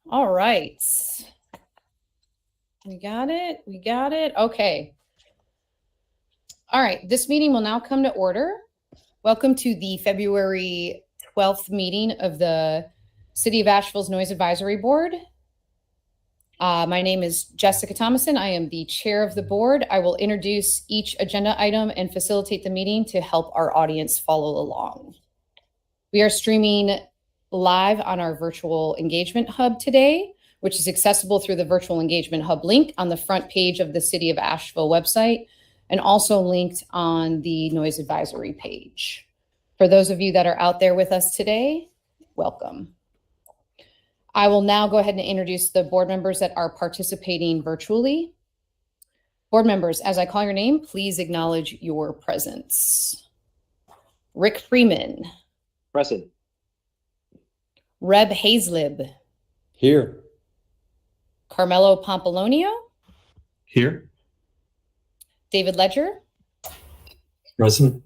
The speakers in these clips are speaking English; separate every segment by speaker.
Speaker 1: All right. We got it. We got it. Okay. All right. This meeting will now come to order. Welcome to the February 12th meeting of the City of Asheville's Noise Advisory Board. My name is Jessica Thomason. I am the chair of the board. I will introduce each agenda item and facilitate the meeting to help our audience follow along. We are streaming live on our virtual engagement hub today, which is accessible through the virtual engagement hub link on the front page of the City of Asheville website and also linked on the noise advisory page. For those of you that are out there with us today, welcome. I will now go ahead and introduce the board members that are participating virtually. Board members, as I call your name, please acknowledge your presence. Rick Freeman.
Speaker 2: Present.
Speaker 1: Reb Hazlib.
Speaker 3: Here.
Speaker 1: Carmelo Pompolonio.
Speaker 3: Here.
Speaker 1: David Ledger.
Speaker 3: Present.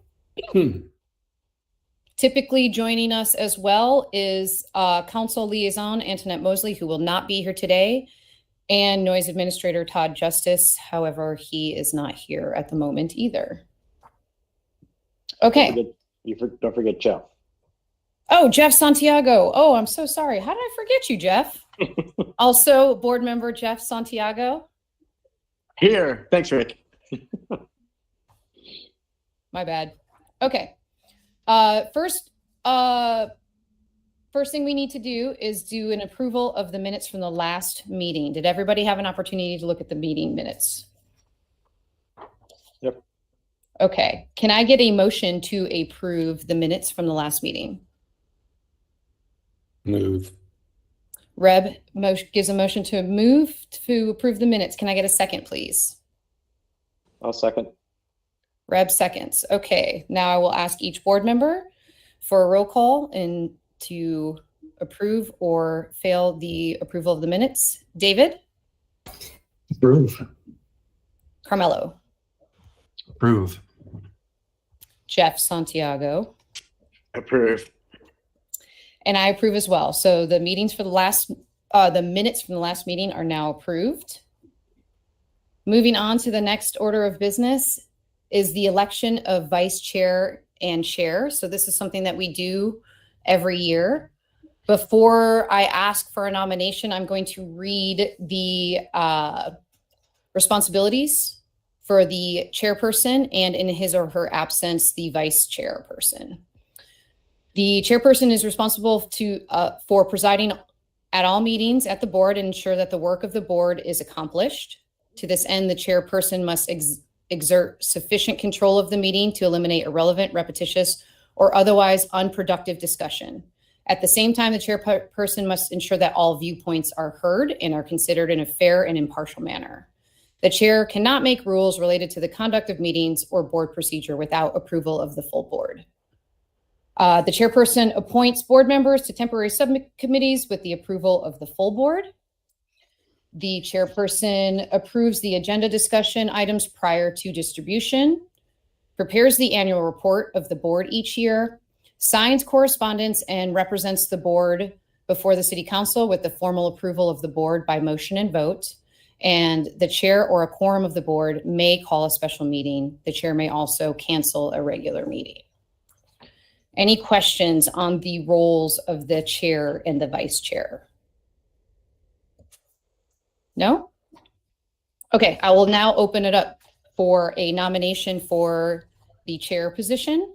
Speaker 1: Typically joining us as well is Council Liaison Antoinette Mosley, who will not be here today, and Noise Administrator Todd Justice. However, he is not here at the moment either. Okay.
Speaker 2: Don't forget Jeff.
Speaker 1: Oh, Jeff Santiago. Oh, I'm so sorry. How did I forget you, Jeff? Also, board member Jeff Santiago.
Speaker 2: Here. Thanks, Rick.
Speaker 1: My bad. Okay. First thing we need to do is do an approval of the minutes from the last meeting. Did everybody have an opportunity to look at the meeting minutes?
Speaker 2: Yep.
Speaker 1: Okay. Can I get a motion to approve the minutes from the last meeting?
Speaker 3: Move.
Speaker 1: Reb gives a motion to move to approve the minutes. Can I get a second, please?
Speaker 2: I'll second.
Speaker 1: Reb seconds. Okay. Now I will ask each board member for a roll call and to approve or fail the approval of the minutes. David?
Speaker 3: Approve.
Speaker 1: Carmelo?
Speaker 3: Approve.
Speaker 1: Jeff Santiago?
Speaker 2: Approve.
Speaker 1: And I approve as well. So the minutes from the last meeting are now approved. Moving on to the next order of business is the election of vice chair and chair. So this is something that we do every year. Before I ask for a nomination, I'm going to read the responsibilities for the chairperson and, in his or her absence, the vice chairperson. The chairperson is responsible for presiding at all meetings at the board and ensure that the work of the board is accomplished. To this end, the chairperson must exert sufficient control of the meeting to eliminate irrelevant, repetitious, or otherwise unproductive discussion. At the same time, the chairperson must ensure that all viewpoints are heard and are considered in a fair and impartial manner. The chair cannot make rules related to the conduct of meetings or board procedure without approval of the full board. The chairperson appoints board members to temporary subcommittees with the approval of the full board. The chairperson approves the agenda discussion items prior to distribution, prepares the annual report of the board each year, signs correspondence, and represents the board before the city council with the formal approval of the board by motion and vote. And the chair or a quorum of the board may call a special meeting. The chair may also cancel a regular meeting. Any questions on the roles of the chair and the vice chair? No? Okay, I will now open it up for a nomination for the chair position.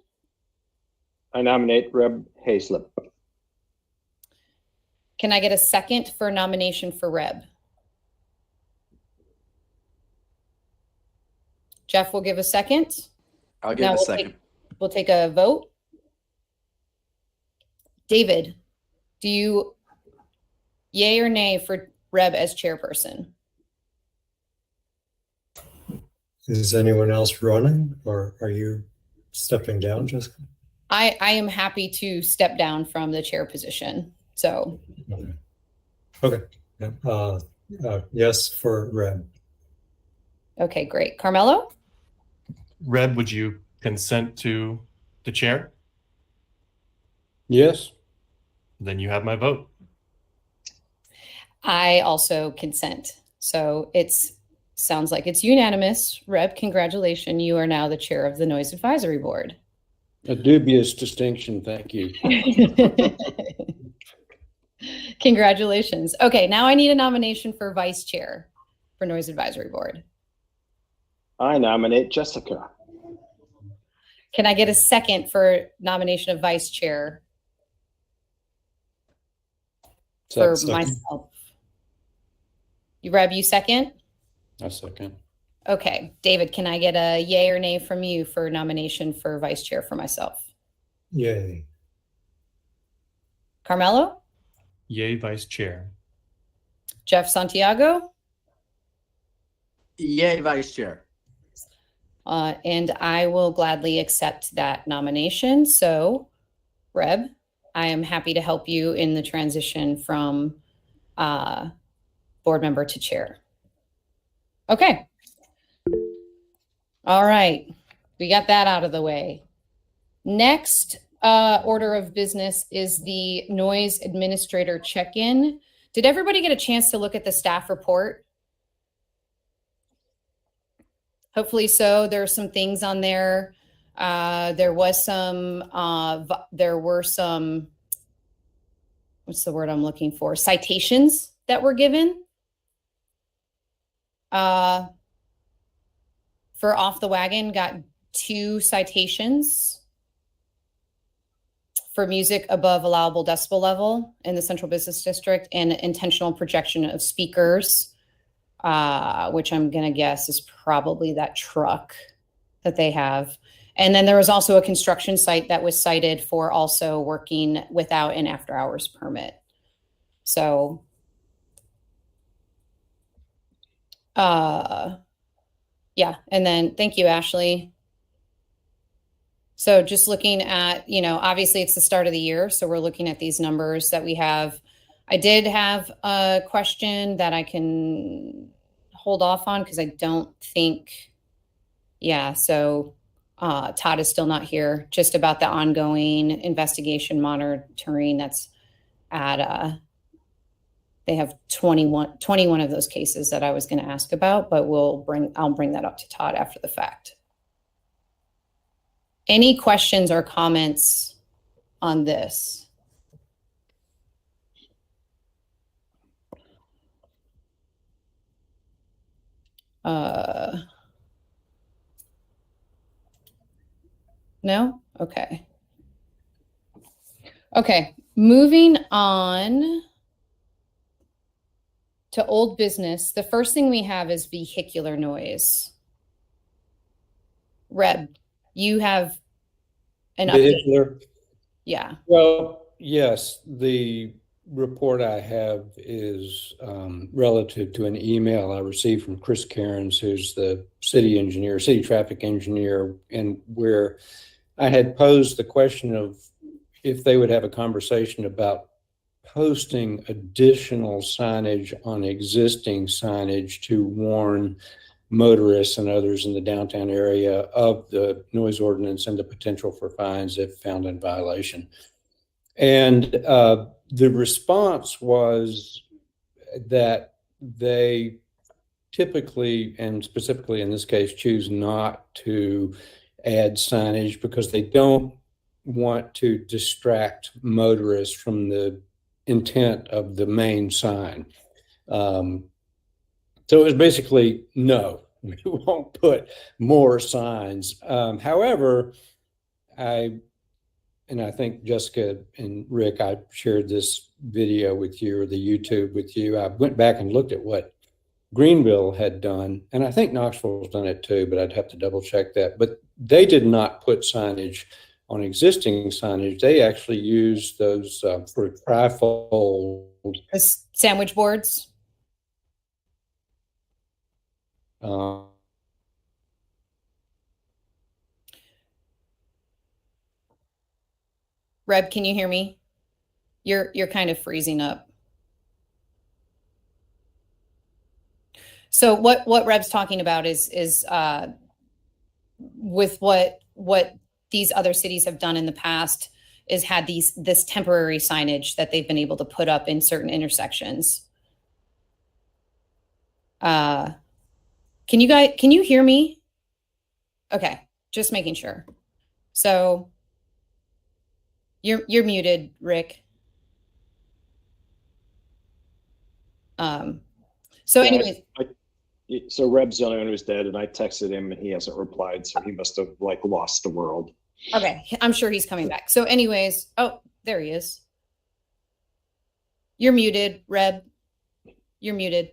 Speaker 2: I nominate Reb Hazlib.
Speaker 1: Can I get a second for nomination for Reb? Jeff will give a second.
Speaker 4: I'll give a second.
Speaker 1: We'll take a vote. David, do you yay or nay for Reb as chairperson?
Speaker 3: Is anyone else running, or are you stepping down, Jessica?
Speaker 1: I am happy to step down from the chair position. So.
Speaker 3: Okay. Yes for Reb.
Speaker 1: Okay, great. Carmelo?
Speaker 5: Reb, would you consent to the chair?
Speaker 3: Yes.
Speaker 5: Then you have my vote.
Speaker 1: I also consent. So sounds like it's unanimous. Reb, congratulations. You are now the chair of the Noise Advisory Board.
Speaker 4: A dubious distinction, thank you.
Speaker 1: Congratulations. Okay, now I need a nomination for vice chair for Noise Advisory Board.
Speaker 2: I nominate Jessica.
Speaker 1: Can I get a second for nomination of vice chair for
Speaker 4: Second.
Speaker 1: myself? Reb, you second?
Speaker 4: A second.
Speaker 1: Okay, David, can I get a yay or nay from you for nomination for vice chair for myself?
Speaker 3: Yay.
Speaker 1: Carmelo?
Speaker 5: Yay, vice chair.
Speaker 1: Jeff Santiago?
Speaker 6: Yay, vice chair.
Speaker 1: And I will gladly accept that nomination. So, Reb, I am happy to help you in the transition from board member to chair. Okay. All right. We got that out of the way. Next order of business is the noise administrator check-in. Did everybody get a chance to look at the staff report? Hopefully so. There are some things on there. There were some, what's the word I'm looking for? Citations that were given. For Off the Wagon, got 2 citations for music above allowable decibel level in the Central Business District and intentional projection of speakers, which I'm going to guess is probably that truck that they have. And then there was also a construction site that was cited for also working without an after hours permit. So, yeah. And then thank you, Ashley. So just looking at, obviously it's the start of the year. So we're looking at these numbers that we have. I did have a question that I can hold off on because I don't think, so Todd is still not here, just about the ongoing investigation monitoring that's at, they have 21 of those cases that I was going to ask about, but I'll bring that up to Todd after the fact. Any questions or comments on this? No? Okay. Okay, moving on to old business. The first thing we have is vehicular noise. Reb, you have an update.
Speaker 4: Vehicular?
Speaker 1: Yeah.
Speaker 4: Well, yes, the report I have is relative to an email I received from Chris Cairns, who's the city traffic engineer, and where I had posed the question of if they would have a conversation about posting additional signage on existing signage to warn motorists and others in the downtown area of the noise ordinance and the potential for fines if found in violation. And the response was that they typically, and specifically in this case, choose not to add signage because they don't want to distract motorists from the intent of the main sign. So it was basically, no, we won't put more signs. However, I think Jessica and Rick, I shared this video with you, or the YouTube with you. I went back and looked at what Greenville had done, and I think Knoxville's done it too, but I'd have to double check that. But they did not put signage on existing signage. They actually used those sort of trifold
Speaker 1: Sandwich boards. Reb, can you hear me? You're kind of freezing up. So what Reb's talking about is with what these other cities have done in the past is had this temporary signage that they've been able to put up in certain intersections. Can you hear me? Okay, just making sure. So you're muted, Rick. So
Speaker 2: Yeah,
Speaker 1: anyways,
Speaker 2: So Reb's the only one who's dead, and I texted him and he hasn't replied, so he must have like lost the world.
Speaker 1: okay, I'm sure he's coming back. So anyways, oh, there he is. You're muted, Reb. You're muted.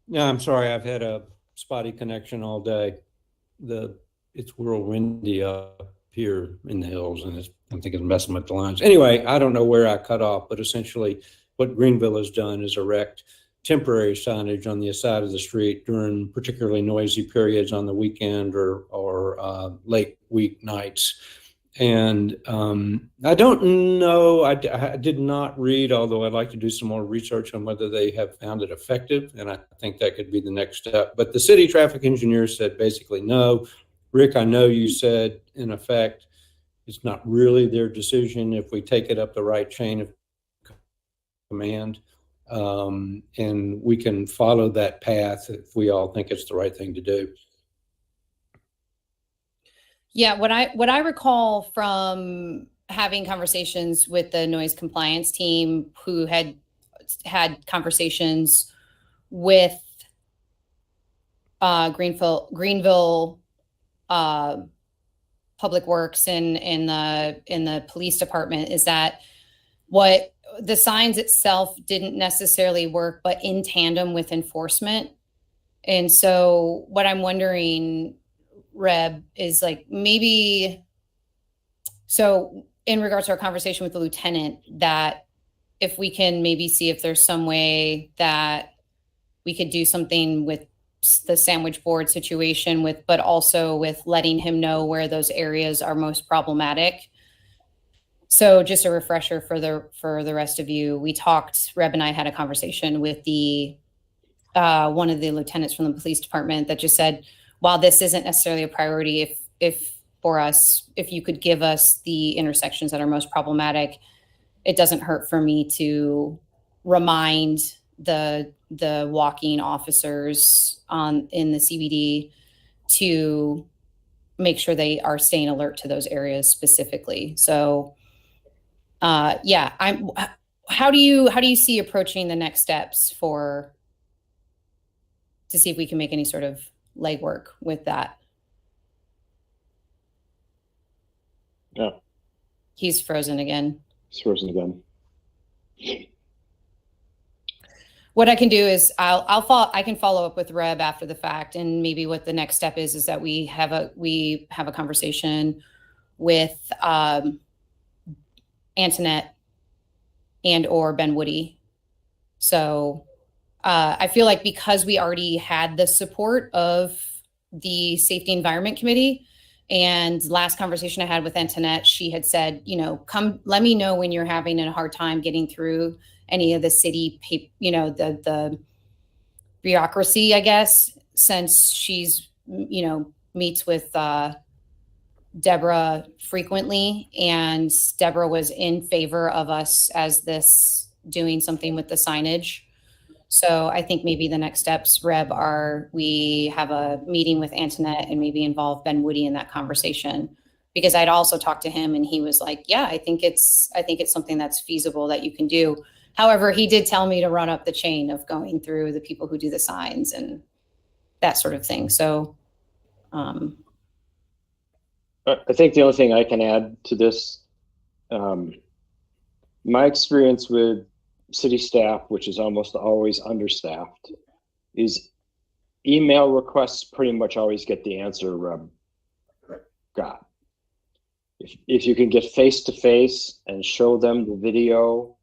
Speaker 4: Yeah, I'm sorry. I've had a spotty connection all day. It's whirlwindy up here in the hills, and I'm thinking it's messing with the lines. Anyway, I don't know where I cut off, but essentially what Greenville has done is erect temporary signage on the side of the street during particularly noisy periods on the weekend or late week nights. And I don't know, I did not read, although I'd like to do some more research on whether they have found it effective. And I think that could be the next step. But the city traffic engineer said basically no. Rick, I know you said in effect, it's not really their decision if we take it up the right chain of command. And we can follow that path if we all think it's the right thing to do.
Speaker 1: Yeah, what I recall from having conversations with the noise compliance team who had conversations with Greenville Public Works and in the police department is that what the signs itself didn't necessarily work, but in tandem with enforcement. And so what I'm wondering, Reb, is like maybe, so in regards to our conversation with the lieutenant, that if we can maybe see if there's some way that we could do something with the sandwich board situation but also with letting him know where those areas are most problematic. So just a refresher for the rest of you, Reb and I had a conversation with the one of the lieutenants from the police department that just said, while this isn't necessarily a priority, if for us, if you could give us the intersections that are most problematic, it doesn't hurt for me to remind the walking officers in the CBD to make sure they are staying alert to those areas specifically. So yeah, how do you see approaching the next steps to see if we can make any sort of legwork with that?
Speaker 2: Yeah.
Speaker 1: He's frozen again.
Speaker 2: He's frozen again.
Speaker 1: What I can do is I can follow up with Reb after the fact, and maybe what the next step is that we have a conversation with Antoinette and or Ben Woody. So I feel like because we already had the support of the Safety Environment Committee, and last conversation I had with Antoinette, she had said, come, let me know when you're having a hard time getting through any of the city, the bureaucracy, I guess, since she's, meets with Deborah frequently, and Deborah was in favor of us doing something with the signage. So I think maybe the next steps, Reb, are we have a meeting with Antoinette and maybe involve Ben Woody in that conversation, because I'd also talked to him and he was like, yeah, I think it's something that's feasible that you can do. However, he did tell me to run up the chain of going through the people who do the signs and that sort of thing. So
Speaker 2: I think the only thing I can add to this, my experience with city staff, which is almost always understaffed, is email requests pretty much always get the answer Reb got. If you can get face to face and show them the video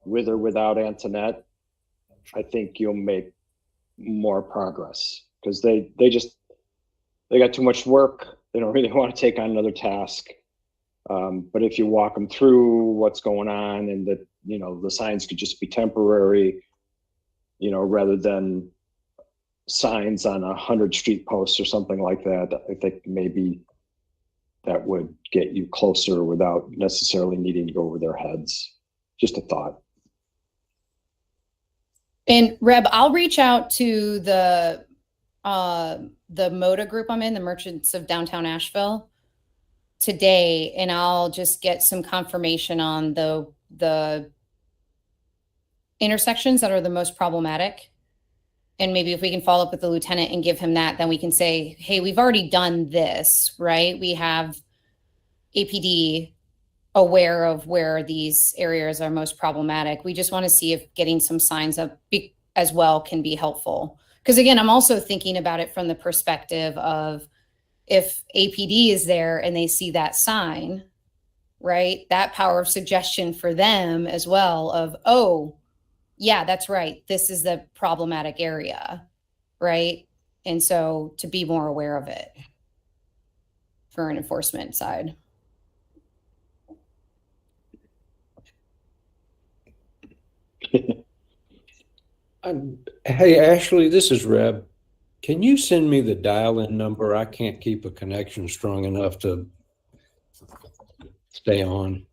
Speaker 2: with or without Antoinette, I think you'll make more progress, because they got too much work. They don't really want to take on another task. But if you walk them through what's going on, and that, the signs could just be temporary, rather than signs on 100 street posts or something like that, I think maybe that would get you closer without necessarily needing to go over their heads. Just a thought.
Speaker 1: And Reb, I'll reach out to the MODA group I'm in, the Merchants of Downtown Asheville, today, and I'll just get some confirmation on the intersections that are the most problematic. And maybe if we can follow up with the lieutenant and give him that, then we can say, hey, we've already done this, right? We have APD aware of where these areas are most problematic. We just want to see if getting some signs up as well can be helpful. Because again, I'm also thinking about it from the perspective of if APD is there and they see that sign, right? That power of suggestion for them as well of, oh, yeah, that's right. This is the problematic area, right? And so to be more aware of it for an enforcement side.
Speaker 4: Hey, Ashley, this is Reb. Can you send me the dial-in number? I can't keep a connection strong enough to stay on.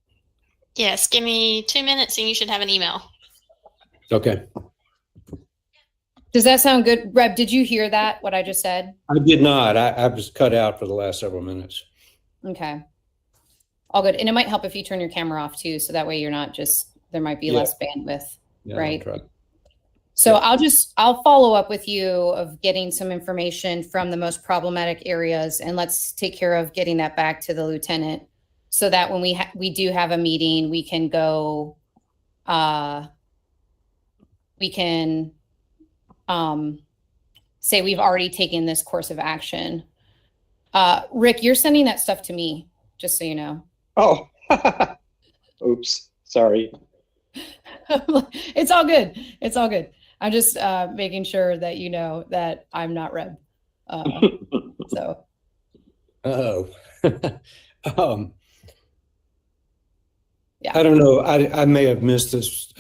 Speaker 6: Yes, give me 2 minutes and you should have an email.
Speaker 4: Okay.
Speaker 1: Does that sound good? Reb, did you hear that, what I just said?
Speaker 4: I did not. I was cut out for the last several minutes.
Speaker 1: Okay. All good. And it might help if you turn your camera off too. So that way you're not just, there might be less bandwidth,
Speaker 4: Yeah,
Speaker 1: right?
Speaker 4: I'll try.
Speaker 1: So I'll follow up with you of getting some information from the most problematic areas, and let's take care of getting that back to the lieutenant so that when we do have a meeting, we can go, we can say we've already taken this course of action. Rick, you're sending that stuff to me, just so you know.
Speaker 2: Oh, oops, sorry.
Speaker 1: It's all good. It's all good. I'm just making sure that you know that I'm not Reb. So.
Speaker 4: Oh.
Speaker 1: Yeah.
Speaker 4: I don't know. I may have missed this,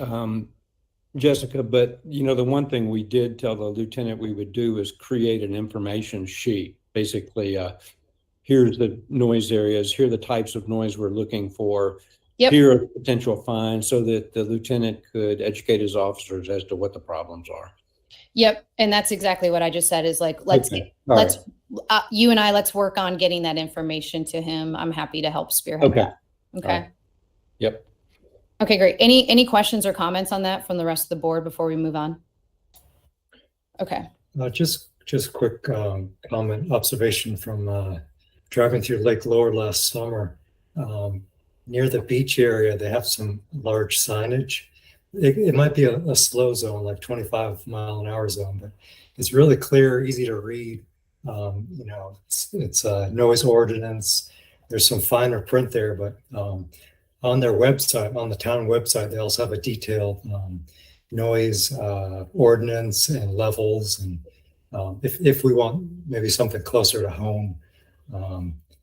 Speaker 4: Jessica, but the one thing we did tell the lieutenant we would do is create an information sheet. Basically, here's the noise areas, here are the types of noise we're looking for.
Speaker 1: Yep.
Speaker 4: Here are potential fines, so that the lieutenant could educate his officers as to what the problems are.
Speaker 1: Yep. And that's exactly what I just said is like, let's you and I, let's work on getting that information to him. I'm happy to help spearhead that. Okay.
Speaker 4: Right. Yep.
Speaker 1: Okay, great. Any questions or comments on that from the rest of the board before we move on? Okay.
Speaker 3: Just quick comment, observation from driving through Lake Lower last summer. Near the beach area, they have some large signage. It might be a slow zone, like 25-mile-an-hour zone, but it's really clear, easy to read. It's a noise ordinance. There's some finer print there, but on their website, on the town website, they also have a detailed noise ordinance and levels. And if we want maybe something closer to home,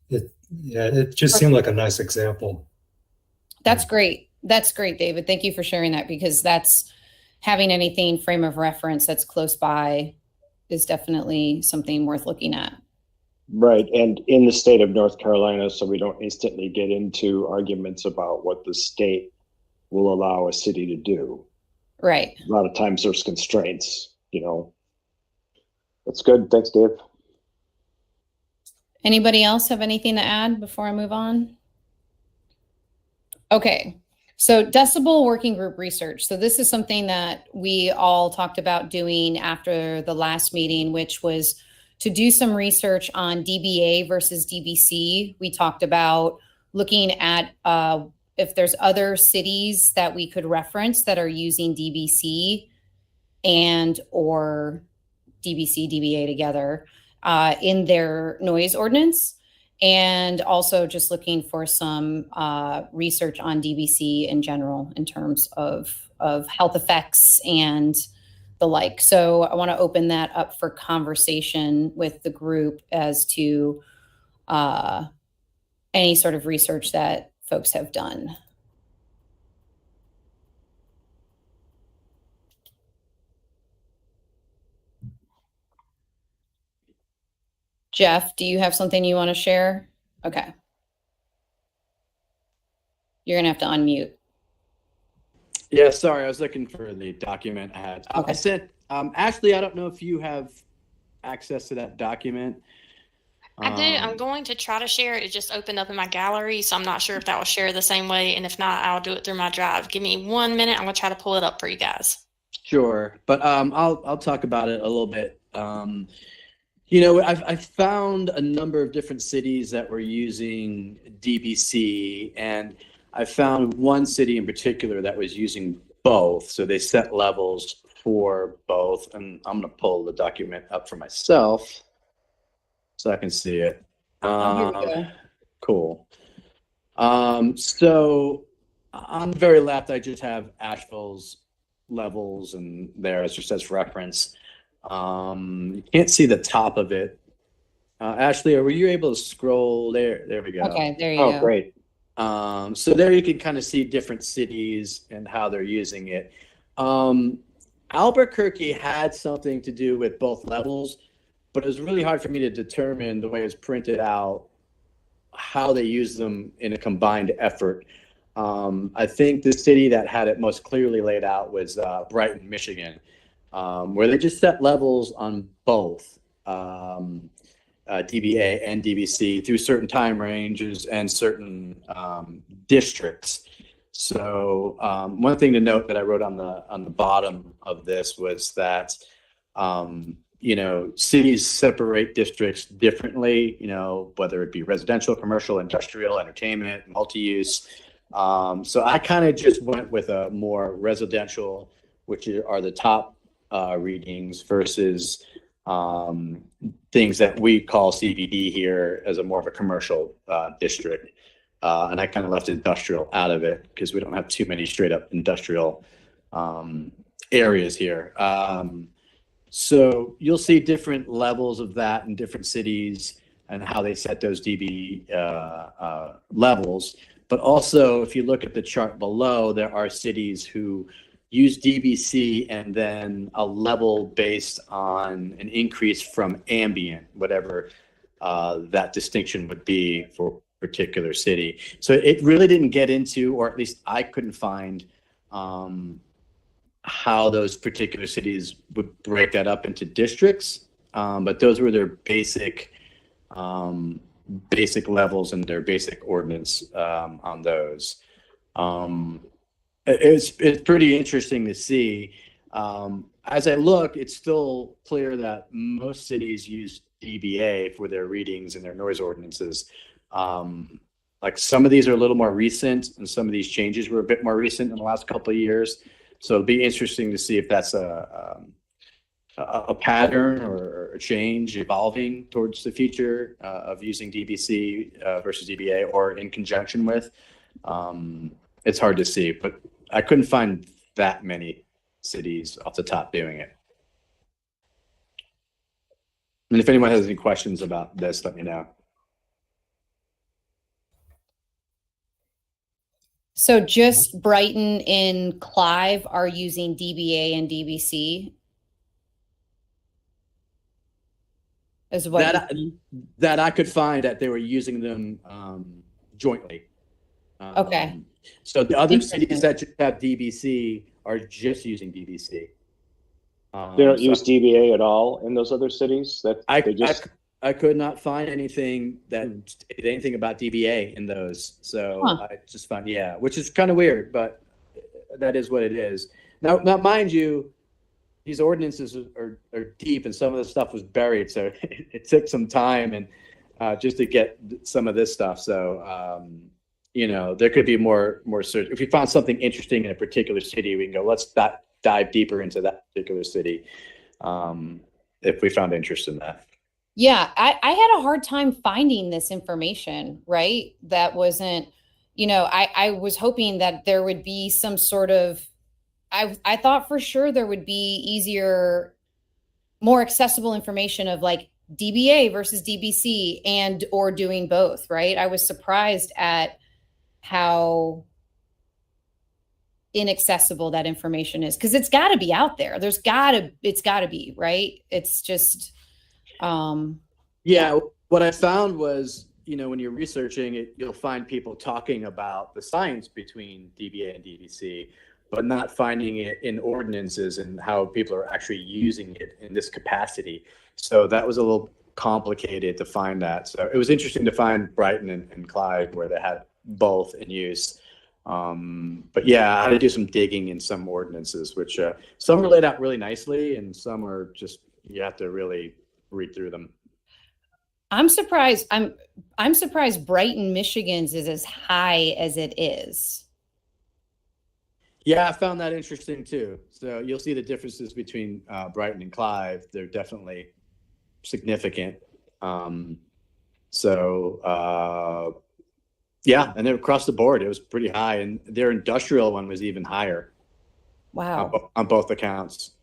Speaker 3: it just seemed like a nice example.
Speaker 1: That's great. That's great, David. Thank you for sharing that, because that's having anything frame of reference that's close by is definitely something worth looking at.
Speaker 2: Right. And in the state of North Carolina, so we don't instantly get into arguments about what the state will allow a city to do.
Speaker 1: Right.
Speaker 2: A lot of times there's constraints, That's good. Thanks, Dave.
Speaker 1: Anybody else have anything to add before I move on? Okay. So decibel working group research. So this is something that we all talked about doing after the last meeting, which was to do some research on DBA versus DBC. We talked about looking at if there's other cities that we could reference that are using DBC and or DBC, DBA together in their noise ordinance. And also just looking for some research on DBC in general in terms of health effects and the like. So I want to open that up for conversation with the group as to any sort of research that folks have done. Jeff, do you have something you want to share? Okay. You're going to have to unmute.
Speaker 7: Yeah, sorry, I was looking for the document I had.
Speaker 1: Okay.
Speaker 7: I sent, Ashley, I don't know if you have access to that document.
Speaker 6: I do. I'm
Speaker 7: Um,
Speaker 6: going to try to share it. It just opened up in my gallery, so I'm not sure if that will share the same way. And if not, I'll do it through my drive. Give me 1 minute. I'm going to try to pull it up for you guys.
Speaker 7: Sure, but I'll talk about it a little bit. I've found a number of different cities that were using DBC, and I found one city in particular that was using both. So they set levels for both, and I'm going to pull the document up for myself so I can see it.
Speaker 1: Oh, here we go.
Speaker 7: Cool. So on the very left, I just have Asheville's levels, and there it's just as reference. You can't see the top of it. Ashley, were you able to scroll there? There we go.
Speaker 1: Okay, there you
Speaker 2: Oh,
Speaker 1: go.
Speaker 2: great.
Speaker 7: So there you can kind of see different cities and how they're using it. Albuquerque had something to do with both levels, but it was really hard for me to determine the way it's printed out, how they use them in a combined effort. I think the city that had it most clearly laid out was Brighton, Michigan, where they just set levels on both DBA and DBC through certain time ranges and certain districts. So one thing to note that I wrote on the bottom of this was that cities separate districts differently, whether it be residential, commercial, industrial, entertainment, multi-use. So I kind of just went with a more residential, which are the top readings, versus things that we call CBD here as a more of a commercial district. And I kind of left industrial out of it because we don't have too many straight up industrial areas here. So you'll see different levels of that in different cities and how they set those DB levels. But also, if you look at the chart below, there are cities who use DBC and then a level based on an increase from ambient, whatever that distinction would be for a particular city. So it really didn't get into, or at least I couldn't find how those particular cities would break that up into districts. But those were their basic levels and their basic ordinance on those. It's pretty interesting to see. As I look, it's still clear that most cities use DBA for their readings and their noise ordinances. Like some of these are a little more recent, and some of these changes were a bit more recent in the last couple of years. So it'll be interesting to see if that's a pattern or a change evolving towards the future of using DBC versus DBA or in conjunction with. It's hard to see, but I couldn't find that many cities off the top doing it. And if anyone has any questions about this, let me know.
Speaker 1: So just Brighton and Clive are using DBA and DBC as well.
Speaker 7: That I could find that they were using them jointly.
Speaker 1: Okay.
Speaker 7: So the other cities that just have DBC are just using DBC.
Speaker 2: They don't use DBA at all in those other cities?
Speaker 7: I could not find anything that stated anything about DBA in those. So I just found, which is kind of weird, but that is what it is. Now mind you, these ordinances are deep, and some of the stuff was buried. So it took some time and just to get some of this stuff. So, there could be more search. If you found something interesting in a particular city, we can go, let's dive deeper into that particular city. If we found interest in that.
Speaker 1: Yeah, I had a hard time finding this information, right? That wasn't, I was hoping that there would be some sort of, I thought for sure there would be easier, more accessible information of like DBA versus DBC and or doing both, right? I was surprised at how inaccessible that information is, because it's got to be out there. It's got to be, right? It's just
Speaker 7: what I found was, when you're researching it, you'll find people talking about the science between DBA and DBC, but not finding it in ordinances and how people are actually using it in this capacity. So that was a little complicated to find that. So it was interesting to find Brighton and Clyde where they had both in use. But yeah, I had to do some digging in some ordinances, which some are laid out really nicely and some are just, you have to really read through them.
Speaker 1: I'm surprised. I'm surprised Brighton, Michigan's is as high as it is.
Speaker 7: Yeah, I found that interesting too. So you'll see the differences between Brighton and Clive. They're definitely significant. Yeah, and then across the board, it was pretty high, and their industrial one was even higher.
Speaker 1: Wow.
Speaker 7: On both accounts,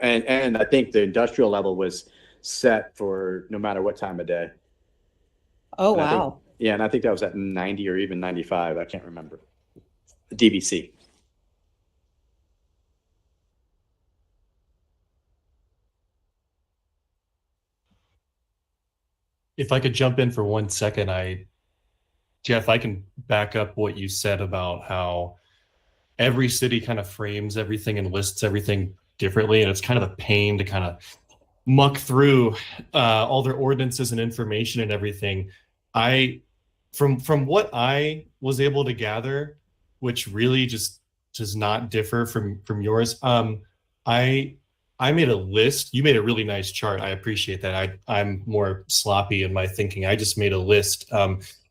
Speaker 7: and I think the industrial level was set for no matter what time of day.
Speaker 1: Oh,
Speaker 7: And I think-
Speaker 1: wow.
Speaker 7: yeah, and I think that was at 90 or even 95. I can't remember. The DBC.
Speaker 5: If I could jump in for 1 second, Jeff, I can back up what you said about how every city kind of frames everything and lists everything differently, and it's kind of a pain to kind of muck through all their ordinances and information and everything. From what I was able to gather, which really just does not differ from yours, I made a list. You made a really nice chart. I appreciate that. I'm more sloppy in my thinking. I just made a list.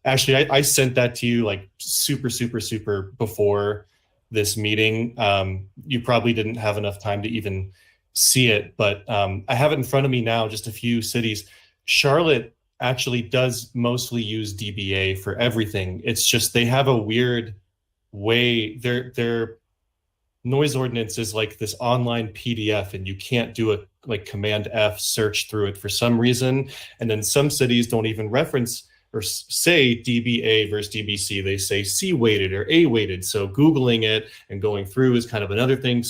Speaker 5: Actually, I sent that to you like super before this meeting. You probably didn't have enough time to even see it, but I have it in front of me now, just a few cities. Charlotte actually does mostly use DBA for everything. It's just they have a weird way. Their noise ordinance is like this online PDF, and you can't do a like Command F search through it for some reason. And then some cities don't even reference or say DBA versus DBC. They say C weighted or A weighted. So Googling it and going through is kind of another thing.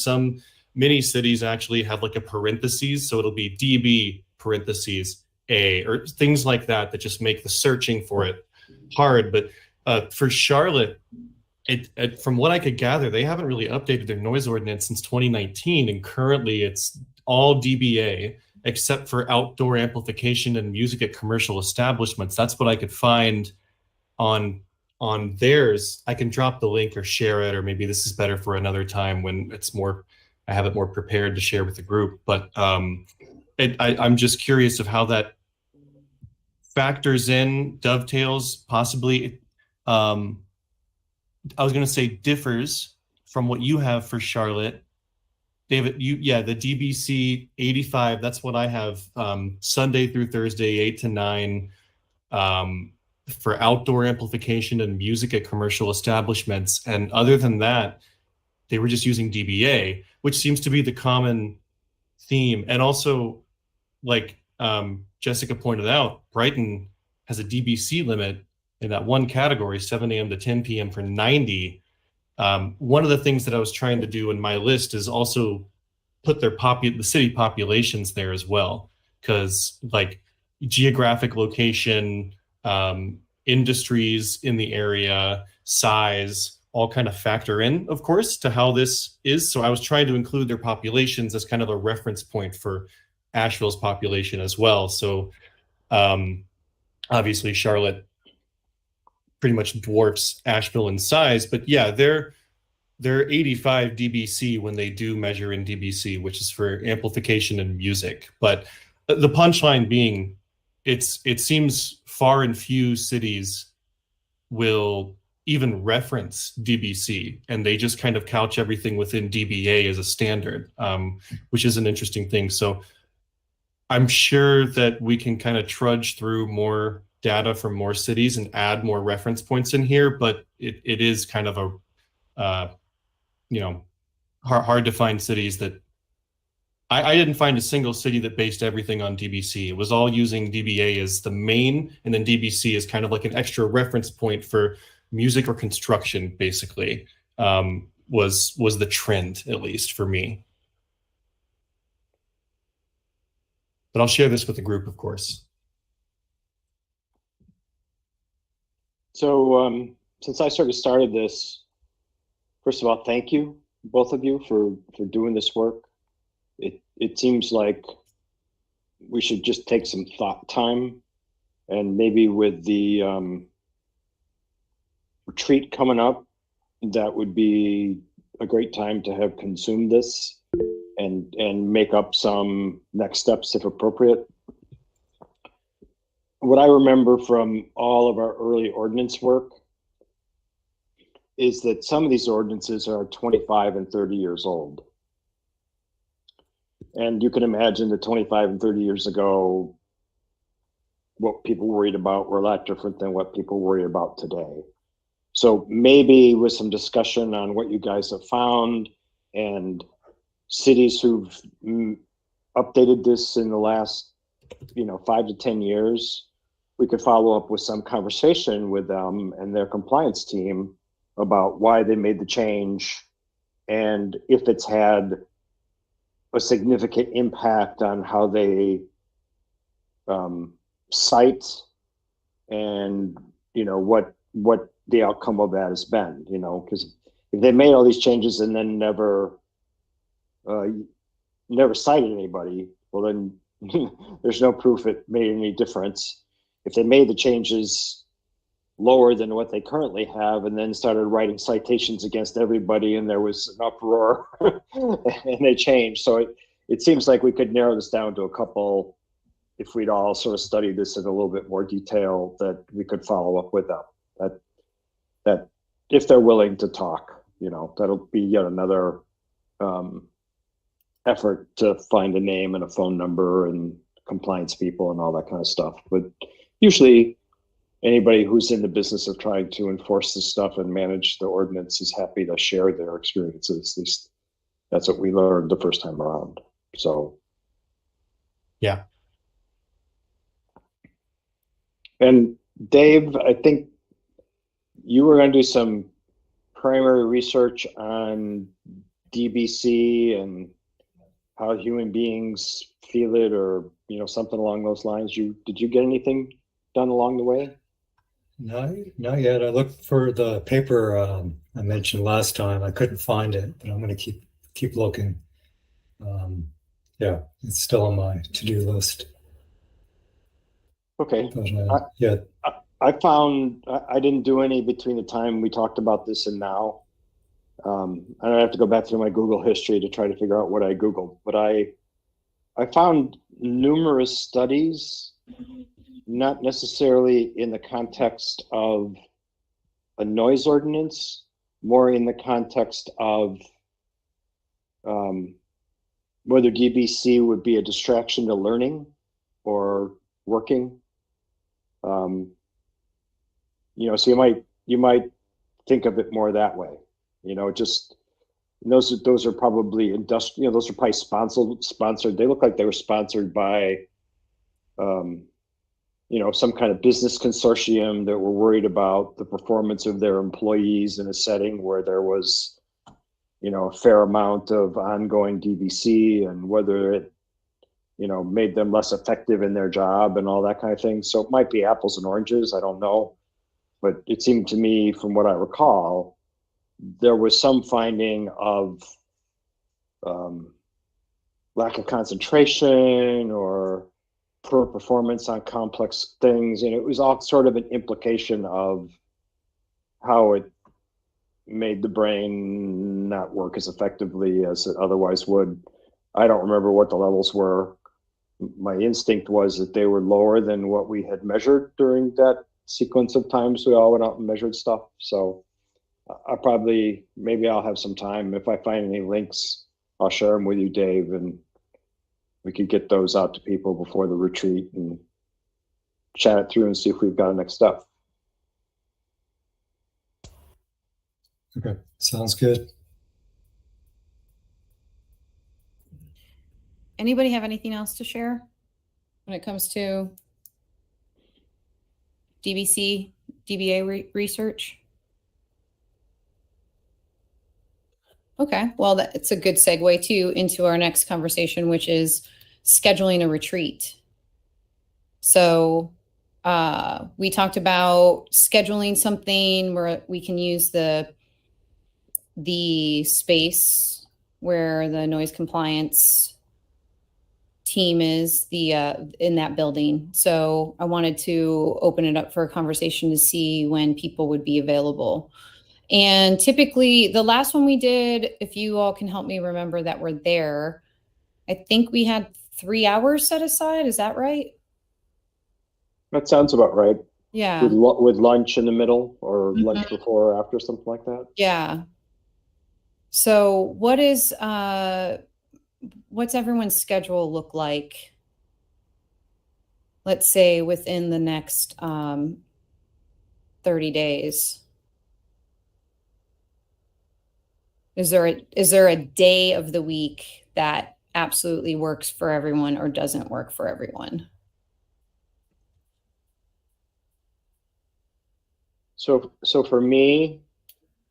Speaker 5: Many cities actually have like a parentheses. So it'll be DB parentheses A or things like that just make the searching for it hard. But for Charlotte, from what I could gather, they haven't really updated their noise ordinance since 2019. And currently it's all DBA, except for outdoor amplification and music at commercial establishments. That's what I could find on theirs. I can drop the link or share it, or maybe this is better for another time when I have it more prepared to share with the group. But I'm just curious of how that factors in, dovetails, possibly. I was going to say differs from what you have for Charlotte. David, the DBC 85, that's what I have, Sunday through Thursday, 8 to 9, for outdoor amplification and music at commercial establishments. And other than that, they were just using DBA, which seems to be the common theme. And also, like Jessica pointed out, Brighton has a DBC limit in that one category, 7 a.m. to 10 p.m. for 90. One of the things that I was trying to do in my list is also put the city populations there as well, because like geographic location, industries in the area, size, all kind of factor in, of course, to how this is. So I was trying to include their populations as kind of a reference point for Asheville's population as well. So obviously Charlotte pretty much dwarfs Asheville in size, but yeah, they're 85 dBc when they do measure in dBc, which is for amplification and music. But the punchline being, it seems far and few cities will even reference dBc, and they just kind of couch everything within dBA as a standard, which is an interesting thing. So I'm sure that we can kind of trudge through more data from more cities and add more reference points in here, but it is kind of a hard to find cities that I didn't find a single city that based everything on DBC. It was all using DBA as the main, and then DBC is kind of like an extra reference point for music or construction, basically, was the trend, at least for me. But I'll share this with the group, of course.
Speaker 2: So since I sort of started this, first of all, thank you both of you, for doing this work. It seems like we should just take some thought time, and maybe with the retreat coming up, that would be a great time to have consumed this and make up some next steps if appropriate. What I remember from all of our early ordinance work is that some of these ordinances are 25 and 30 years old. And you can imagine that 25 and 30 years ago, what people worried about were a lot different than what people worry about today. So maybe with some discussion on what you guys have found and cities who've updated this in the last, 5 to 10 years, we could follow up with some conversation with them and their compliance team about why they made the change and if it's had a significant impact on how they cite and what the outcome of that has been, because if they made all these changes and then never cited anybody, well then there's no proof it made any difference. If they made the changes lower than what they currently have and then started writing citations against everybody and there was an uproar and they changed. So it seems like we could narrow this down to a couple, if we'd all sort of study this in a little bit more detail, that we could follow up with them. That if they're willing to talk, that'll be yet another effort to find a name and a phone number and compliance people and all that kind of stuff. But usually anybody who's in the business of trying to enforce this stuff and manage the ordinance is happy to share their experiences. At least that's what we learned the first time around. So,
Speaker 5: Yeah.
Speaker 2: And Dave, I think you were going to do some primary research on DBC and how human beings feel it, or something along those lines. Did you get anything done along the way?
Speaker 3: Not yet. I looked for the paper I mentioned last time. I couldn't find it, but I'm going to keep looking. Yeah, it's still on my to-do list.
Speaker 2: Okay.
Speaker 3: But, yeah.
Speaker 2: I found I didn't do any between the time we talked about this and now. I don't have to go back through my Google history to try to figure out what I Googled, but I found numerous studies, not necessarily in the context of a noise ordinance, more in the context of whether DBC would be a distraction to learning or working. So you might think of it more that way. Just those are probably industrial. Those are probably sponsored. They look like they were sponsored by, some kind of business consortium that were worried about the performance of their employees in a setting where there was, a fair amount of ongoing DBC and whether it, made them less effective in their job and all that kind of thing. So it might be apples and oranges. I don't know. But it seemed to me, from what I recall, there was some finding of lack of concentration or poor performance on complex things. And it was all sort of an implication of how it made the brain not work as effectively as it otherwise would. I don't remember what the levels were. My instinct was that they were lower than what we had measured during that sequence of times we all went out and measured stuff. So maybe I'll have some time. If I find any links, I'll share them with you, Dave, and we could get those out to people before the retreat and chat it through and see if we've got a next step.
Speaker 3: Okay, sounds good.
Speaker 1: Anybody have anything else to share when it comes to DBC, DBA research? Okay, well, it's a good segue too into our next conversation, which is scheduling a retreat. So we talked about scheduling something where we can use the the space where the noise compliance team is, the in that building. So I wanted to open it up for a conversation to see when people would be available. And typically the last one we did, if you all can help me remember that we're there, I think we had 3 hours set aside. Is that right?
Speaker 2: That sounds about right.
Speaker 1: Yeah.
Speaker 2: With lunch in the middle or lunch before or after, something like that.
Speaker 1: Yeah. So what's everyone's schedule look like? Let's say within the next 30 days. Is there a day of the week that absolutely works for everyone or doesn't work for everyone?
Speaker 2: So for me,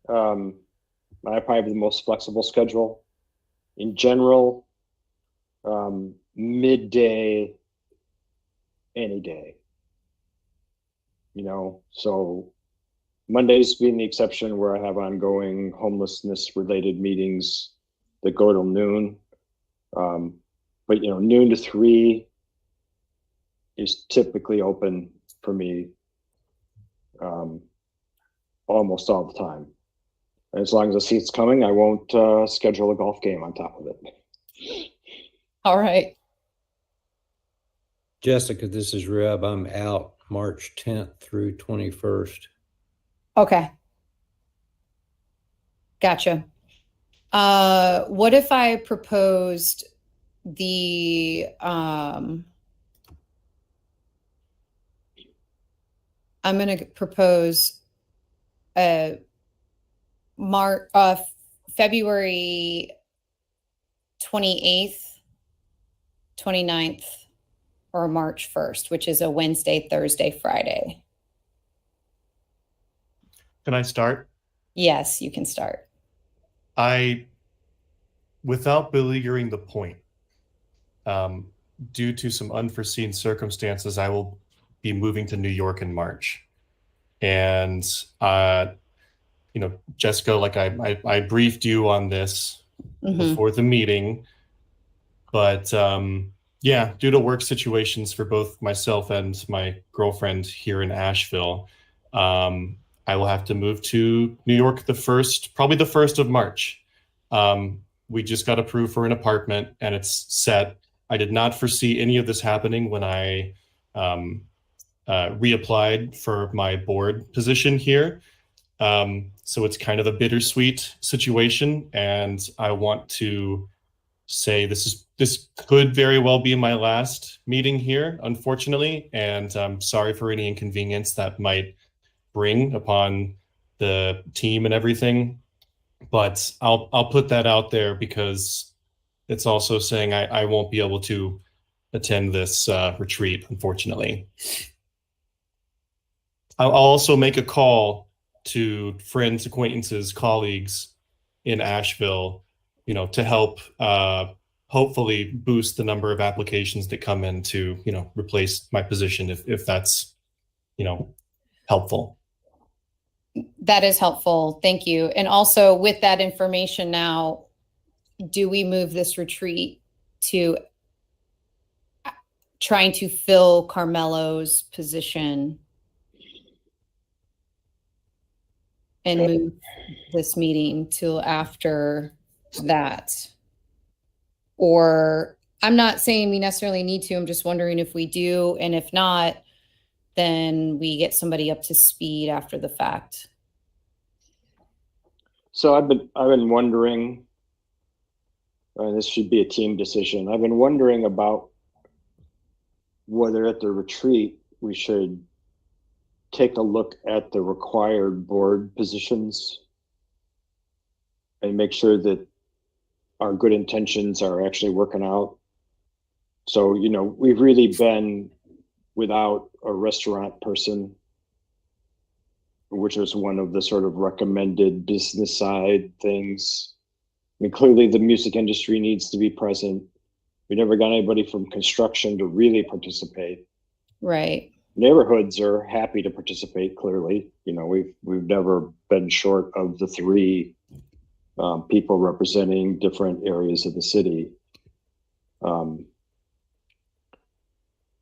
Speaker 2: I probably have the most flexible schedule. In general, midday, any day. So Mondays being the exception where I have ongoing homelessness related meetings that go till noon. But noon to 3 is typically open for me almost all the time. And as long as I see it's coming, I won't schedule a golf game on top of it.
Speaker 1: All right.
Speaker 4: Jessica, this is Reb. I'm out March 10th through 21st.
Speaker 1: Okay. Gotcha. What if I proposed I'm going to propose February 28th, 29th, or March 1st, which is a Wednesday, Thursday, Friday.
Speaker 5: Can I start?
Speaker 1: Yes, you can start.
Speaker 5: Without beleaguering the point, due to some unforeseen circumstances, I will be moving to New York in March. And, Jessica, like I briefed you on this before the meeting, but due to work situations for both myself and my girlfriend here in Asheville, I will have to move to New York probably the 1st of March. We just got approved for an apartment and it's set. I did not foresee any of this happening when I reapplied for my board position here. So it's kind of a bittersweet situation. And I want to say this could very well be my last meeting here, unfortunately. And I'm sorry for any inconvenience that might bring upon the team and everything. But I'll put that out there because it's also saying I won't be able to attend this retreat, unfortunately. I'll also make a call to friends, acquaintances, colleagues in Asheville, to help hopefully boost the number of applications that come in to, replace my position if that's, helpful.
Speaker 1: That is helpful. Thank you. And also with that information now, do we move this retreat to trying to fill Carmelo's position and move this meeting till after that? Or I'm not saying we necessarily need to, I'm just wondering if we do, and if not, then we get somebody up to speed after the fact.
Speaker 2: So I've been wondering, this should be a team decision. I've been wondering about whether at the retreat we should take a look at the required board positions and make sure that our good intentions are actually working out. So, we've really been without a restaurant person, which was one of the sort of recommended business side things. I mean, clearly the music industry needs to be present. We never got anybody from construction to really participate.
Speaker 1: Right.
Speaker 2: Neighborhoods are happy to participate, clearly. We've never been short of the 3 people representing different areas of the city.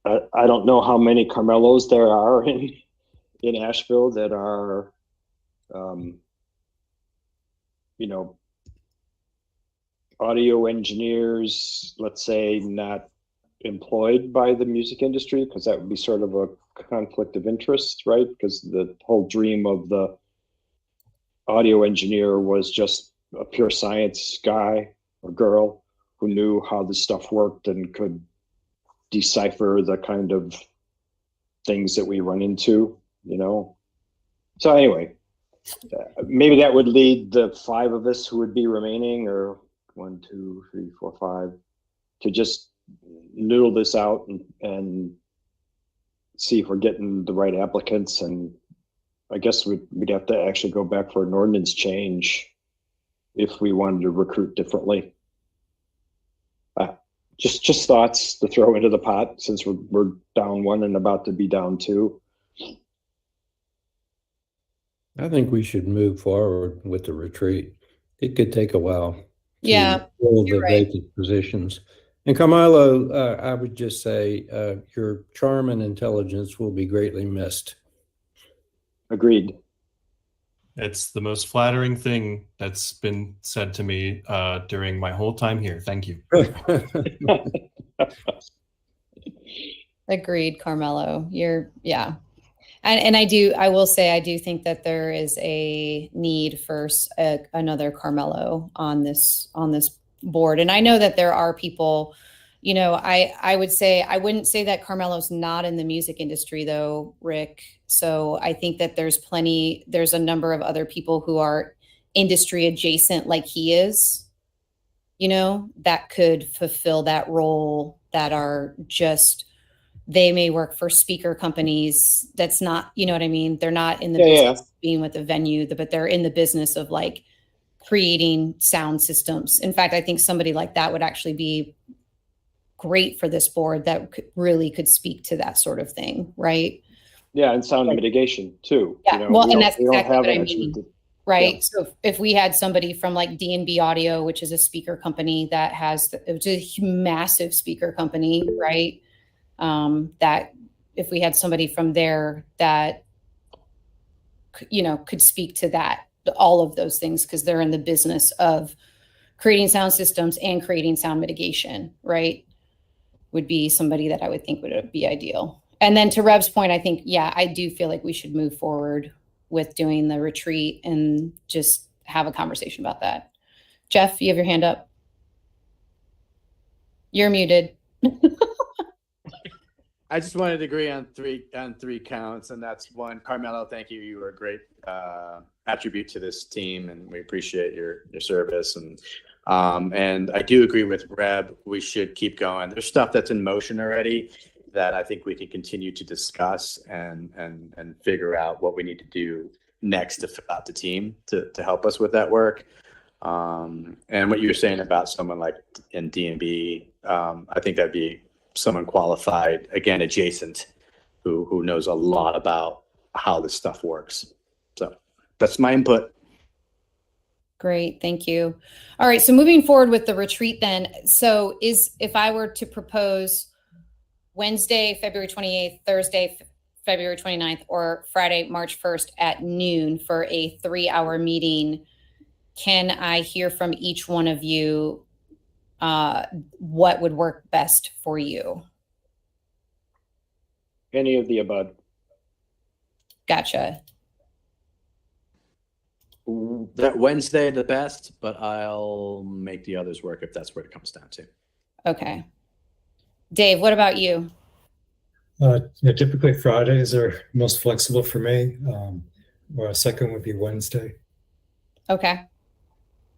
Speaker 2: I don't know how many Carmelos there are in Asheville that are, audio engineers, let's say, not employed by the music industry, because that would be sort of a conflict of interest, right? Because the whole dream of the audio engineer was just a pure science guy or girl who knew how the stuff worked and could decipher the kind of things that we run into, So anyway, maybe that would lead the 5 of us who would be remaining, or 1, 2, 3, 4, 5, to just noodle this out and see if we're getting the right applicants. And I guess we'd have to actually go back for an ordinance change if we wanted to recruit differently. Just thoughts to throw into the pot, since we're down 1 and about to be down 2.
Speaker 4: I think we should move forward with the retreat. It could take a while to
Speaker 1: Yeah,
Speaker 4: fill the
Speaker 1: you're right.
Speaker 4: vacant positions. And Carmelo, I would just say your charm and intelligence will be greatly missed.
Speaker 2: Agreed.
Speaker 5: It's the most flattering thing that's been said to me during my whole time here. Thank you.
Speaker 1: Agreed, Carmelo. Yeah. And I will say, I do think that there is a need for another Carmelo on this board. And I know that there are people, I would say, I wouldn't say that Carmelo's not in the music industry though, Rick. So I think that there's a number of other people who are industry adjacent like he is, that could fulfill that role, that are just, they may work for speaker companies. That's not, you know what I mean? They're not in the business of being with the venue, but they're in the business of like creating sound systems. In fact, I think somebody like that would actually be great for this board, that really could speak to that sort of thing, right?
Speaker 2: Yeah, and sound mitigation too.
Speaker 1: Yeah, and that's exactly what I mean, right?
Speaker 2: Yeah.
Speaker 1: So if we had somebody from like D&B Audio, which is a speaker company that has a massive speaker company, right? That if we had somebody from there that, could speak to that, all of those things, because they're in the business of creating sound systems and creating sound mitigation, right? Would be somebody that I would think would be ideal. And then to Reb's point, I think, I do feel like we should move forward with doing the retreat and just have a conversation about that. Jeff, you have your hand up. You're muted.
Speaker 7: I just wanted to agree on three counts, and that's 1. Carmelo, thank you. You were a great attribute to this team, and we appreciate your service. And I do agree with Reb. We should keep going. There's stuff that's in motion already that I think we can continue to discuss and figure out what we need to do next to fill out the team to help us with that work. And what you were saying about someone like in D&B, I think that'd be someone qualified, again, adjacent, who knows a lot about how this stuff works. So that's my input.
Speaker 1: Great, thank you. All right, so moving forward with the retreat then. So if I were to propose Wednesday, February 28th, Thursday, February 29th, or Friday, March 1st at noon for a 3-hour meeting, can I hear from each one of you what would work best for you?
Speaker 2: Any of the above.
Speaker 1: Gotcha.
Speaker 7: That Wednesday the best, but I'll make the others work if that's what it comes down to.
Speaker 1: Okay. Dave, what about you?
Speaker 3: Typically Fridays are most flexible for me. Or a second would be Wednesday.
Speaker 1: Okay.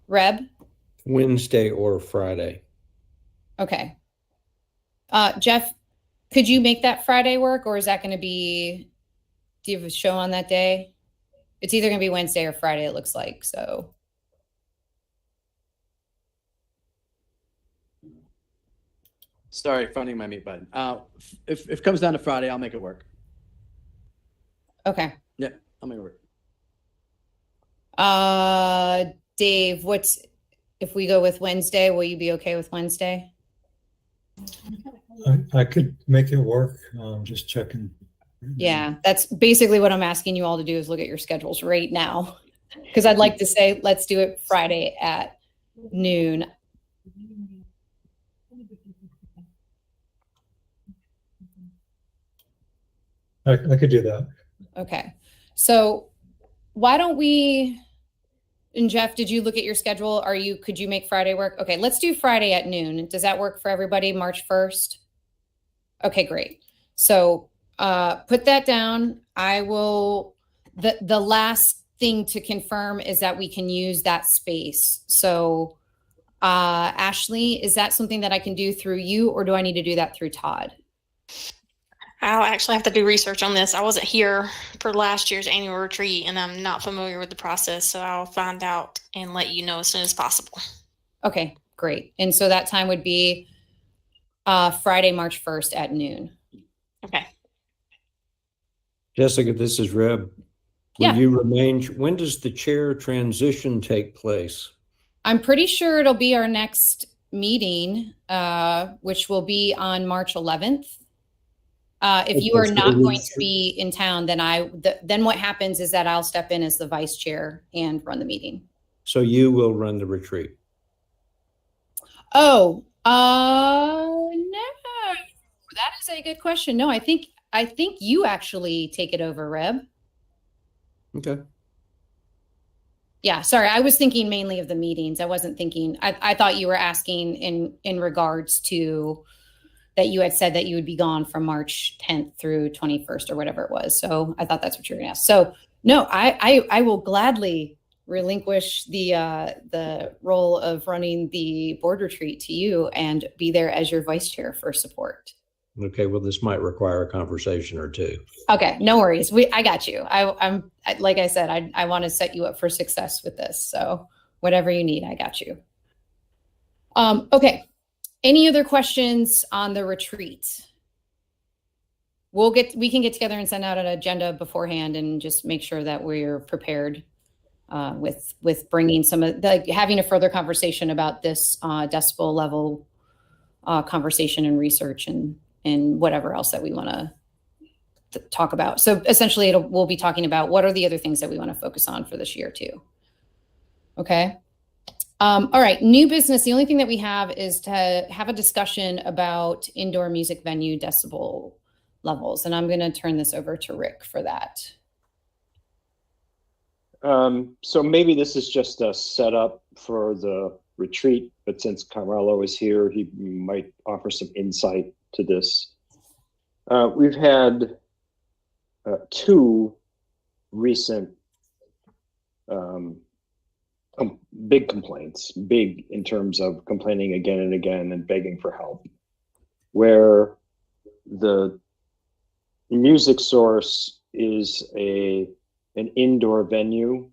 Speaker 1: Reb?
Speaker 4: Wednesday or Friday.
Speaker 1: Okay. Jeff, could you make that Friday work, or is that going to be, do you have a show on that day? It's either going to be Wednesday or Friday, it looks like, so.
Speaker 7: Sorry, finding my mute button. If it comes down to Friday, I'll make it work.
Speaker 1: Okay.
Speaker 7: Yeah, I'll make it work.
Speaker 1: Dave, if we go with Wednesday, will you be okay with Wednesday?
Speaker 3: I could make it work. Just checking.
Speaker 1: Yeah, that's basically what I'm asking you all to do is look at your schedules right now. Because I'd like to say, let's do it Friday at noon.
Speaker 3: I could do that.
Speaker 1: Okay. So why don't we, and Jeff, did you look at your schedule? Could you make Friday work? Okay, let's do Friday at noon. Does that work for everybody, March 1st? Okay, great. So put that down. I will, the last thing to confirm is that we can use that space. So Ashley, is that something that I can do through you, or do I need to do that through Todd?
Speaker 6: I'll actually have to do research on this. I wasn't here for last year's annual retreat, and I'm not familiar with the process, so I'll find out and let you know as soon as possible.
Speaker 1: Okay, great. And so that time would be Friday, March 1st at noon.
Speaker 6: Okay.
Speaker 4: Jessica, this is Reb.
Speaker 1: Yeah.
Speaker 4: Will you remain, when does the chair transition take place?
Speaker 1: I'm pretty sure it'll be our next meeting, which will be on March 11th. If you are not going to be in town, then what happens is that I'll step in as the vice chair and run the meeting.
Speaker 4: So you will run the retreat?
Speaker 1: Oh, no, that is a good question. No, I think you actually take it over, Reb.
Speaker 4: Okay.
Speaker 1: Yeah, sorry. I was thinking mainly of the meetings. I wasn't thinking, I thought you were asking in regards to that you had said that you would be gone from March 10th through 21st or whatever it was. So I thought that's what you were going to ask. So no, I will gladly relinquish the role of running the board retreat to you and be there as your vice chair for support.
Speaker 4: Okay, well, this might require a conversation or two.
Speaker 1: Okay, no worries. I got you. I'm like I said, I want to set you up for success with this. So whatever you need, I got you. Okay. Any other questions on the retreat? We can get together and send out an agenda beforehand and just make sure that we're prepared with bringing having a further conversation about this decibel level conversation and research and whatever else that we want to talk about. So essentially we'll be talking about what are the other things that we want to focus on for this year too. Okay. All right, new business. The only thing that we have is to have a discussion about indoor music venue decibel levels. And I'm going to turn this over to Rick for that.
Speaker 2: So maybe this is just a setup for the retreat, but since Carmelo is here, he might offer some insight to this. We've had two recent big complaints, big in terms of complaining again and again and begging for help, where the music source is an indoor venue,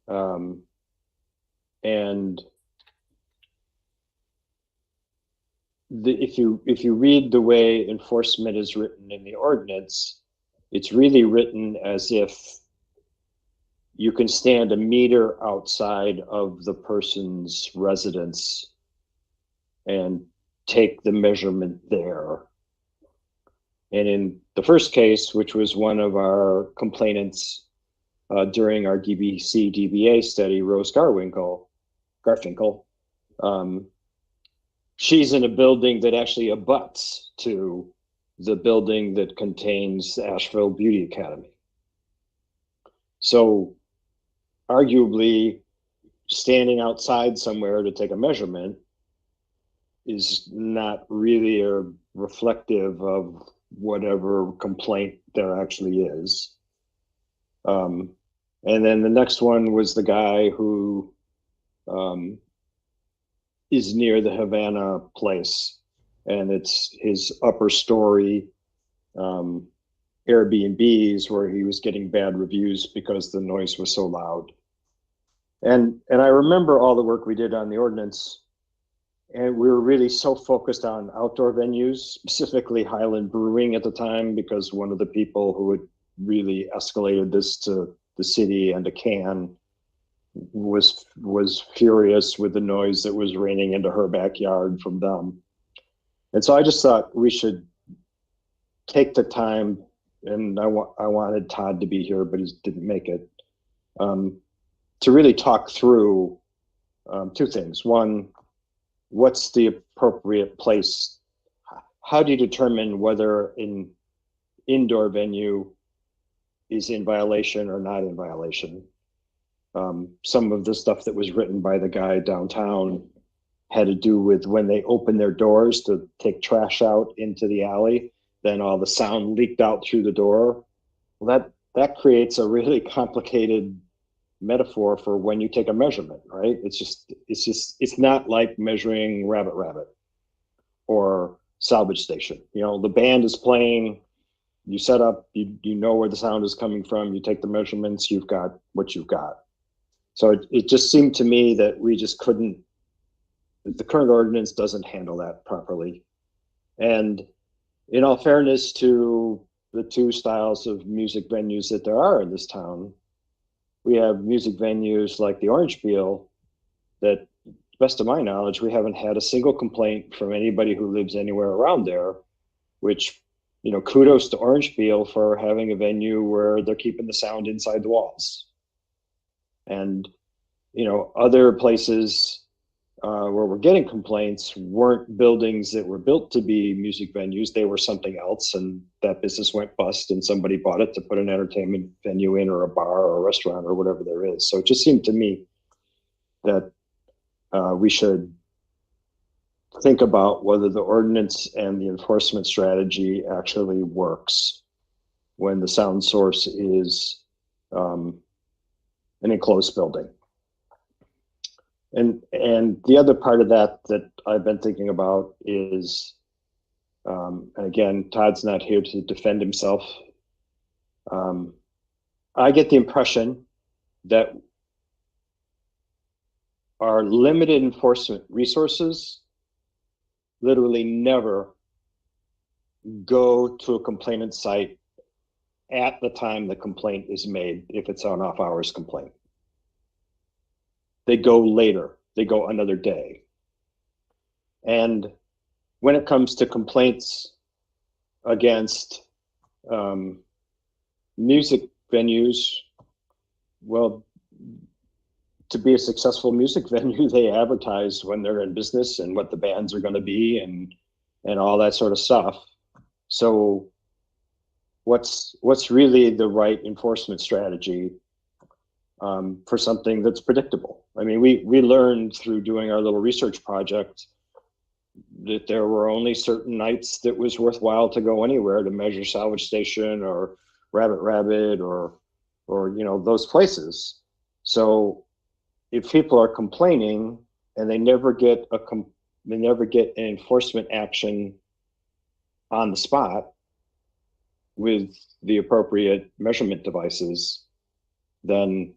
Speaker 2: and if you read the way enforcement is written in the ordinance, it's really written as if you can stand a meter outside of the person's residence and take the measurement there. And in the first case, which was one of our complainants during our DBA study, Rose Garfinkel, she's in a building that actually abuts to the building that contains the Asheville Beauty Academy. So arguably, standing outside somewhere to take a measurement is not really reflective of whatever complaint there actually is. And then the next one was the guy who is near the Havana place, and it's his upper story Airbnbs where he was getting bad reviews because the noise was so loud. And I remember all the work we did on the ordinance, and we were really so focused on outdoor venues, specifically Highland Brewing at the time, because one of the people who had really escalated this to the city and to CAN was furious with the noise that was raining into her backyard from them. And so I just thought we should take the time, and I wanted Todd to be here, but he didn't make it, to really talk through two things. One, what's the appropriate place? How do you determine whether an indoor venue is in violation or not in violation? Some of the stuff that was written by the guy downtown had to do with when they opened their doors to take trash out into the alley, then all the sound leaked out through the door. Well, that creates a really complicated metaphor for when you take a measurement, right? It's not like measuring rabbit or salvage station. You know, the band is playing, you set up, you know where the sound is coming from, you take the measurements, you've got what you've got. So it just seemed to me that we just couldn't, the current ordinance doesn't handle that properly. And in all fairness to the two styles of music venues that there are in this town, we have music venues like the Orange Peel that, best of my knowledge, we haven't had a single complaint from anybody who lives anywhere around there, which, you know, kudos to Orange Peel for having a venue where they're keeping the sound inside the walls. And, you know, other places where we're getting complaints weren't buildings that were built to be music venues. They were something else, and that business went bust and somebody bought it to put an entertainment venue in, or a bar or a restaurant or whatever there is. So it just seemed to me that we should think about whether the ordinance and the enforcement strategy actually works when the sound source is an enclosed building. And the other part of that I've been thinking about is, and again, Todd's not here to defend himself. I get the impression that our limited enforcement resources literally never go to a complainant site at the time the complaint is made, if it's an off hours complaint. They go later, they go another day. And when it comes to complaints against music venues, well, to be a successful music venue, they advertise when they're in business and what the bands are going to be and all that sort of stuff. So what's really the right enforcement strategy for something that's predictable? I mean, we learned through doing our little research project that there were only certain nights that was worthwhile to go anywhere to measure Salvage Station or Rabbit or you know, those places. So if people are complaining and they never get an enforcement action on the spot with the appropriate measurement devices, then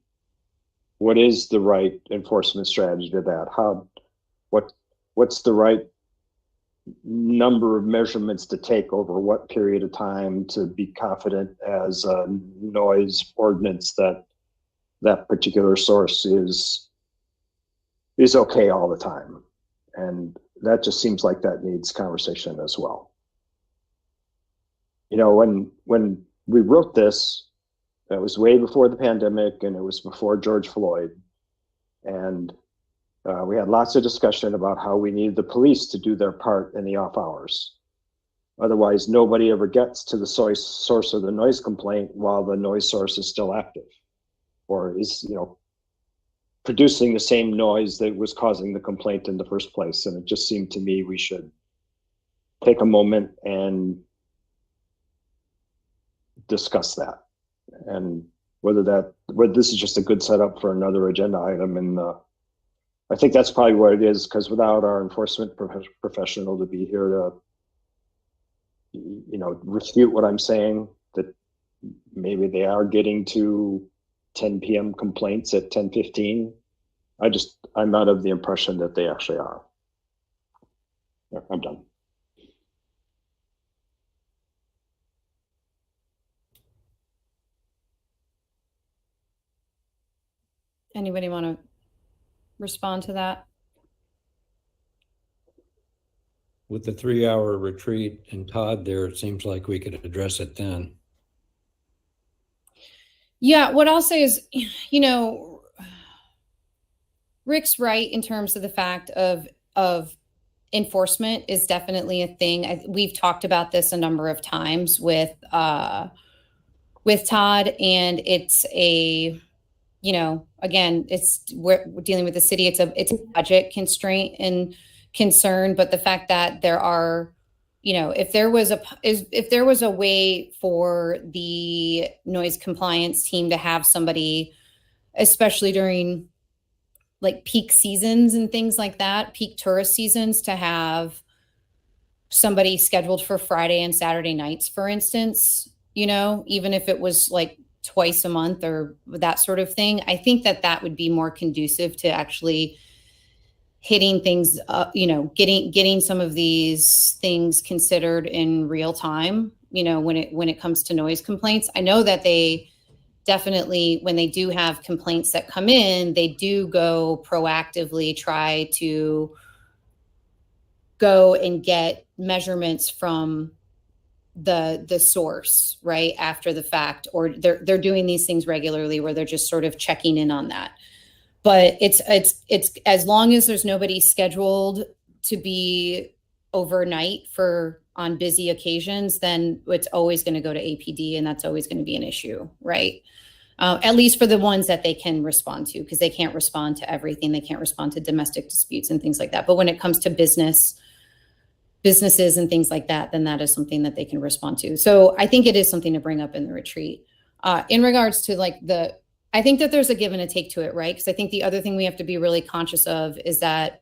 Speaker 2: what is the right enforcement strategy to that? What's the right number of measurements to take over what period of time to be confident as a noise ordinance that that particular source is okay all the time? And that just seems like that needs conversation as well. You know, when we wrote this, that was way before the pandemic, and it was before George Floyd. And we had lots of discussion about how we need the police to do their part in the off hours. Otherwise, nobody ever gets to the source of the noise complaint while the noise source is still active, or is, you know, producing the same noise that was causing the complaint in the first place. And it just seemed to me we should take a moment and discuss that, and whether this is just a good setup for another agenda item. And I think that's probably what it is, because without our enforcement professional to be here to, you know, refute what I'm saying, that maybe they are getting to 10 p.m. complaints at 10:15. I'm not of the impression that they actually are. I'm done.
Speaker 1: Anybody want to respond to that?
Speaker 4: With the 3-hour retreat and Todd there, it seems like we could address it then.
Speaker 1: Yeah, what I'll say is, you know, Rick's right in terms of the fact of enforcement is definitely a thing. We've talked about this a number of times with Todd, and it's a, you know, again, we're dealing with the city. It's a budget constraint and concern, but the fact that there are, you know, if there was a way for the noise compliance team to have somebody, especially during like peak seasons and things like that, peak tourist seasons, to have somebody scheduled for Friday and Saturday nights, for instance, you know, even if it was like twice a month or that sort of thing, I think that would be more conducive to actually hitting things up, you know, getting some of these things considered in real time, you know, when it comes to noise complaints. I know that they definitely, when they do have complaints that come in, they do go proactively try to go and get measurements from the source right after the fact, or they're doing these things regularly where they're just sort of checking in on that. But it's as long as there's nobody scheduled to be overnight on busy occasions, then it's always going to go to APD, and that's always going to be an issue, right? At least for the ones that they can respond to, because they can't respond to everything. They can't respond to domestic disputes and things like that. But when it comes to businesses and things like that, then that is something that they can respond to. So I think it is something to bring up in the retreat. In regards to like I think that there's a give and a take to it, right? Because I think the other thing we have to be really conscious of is that,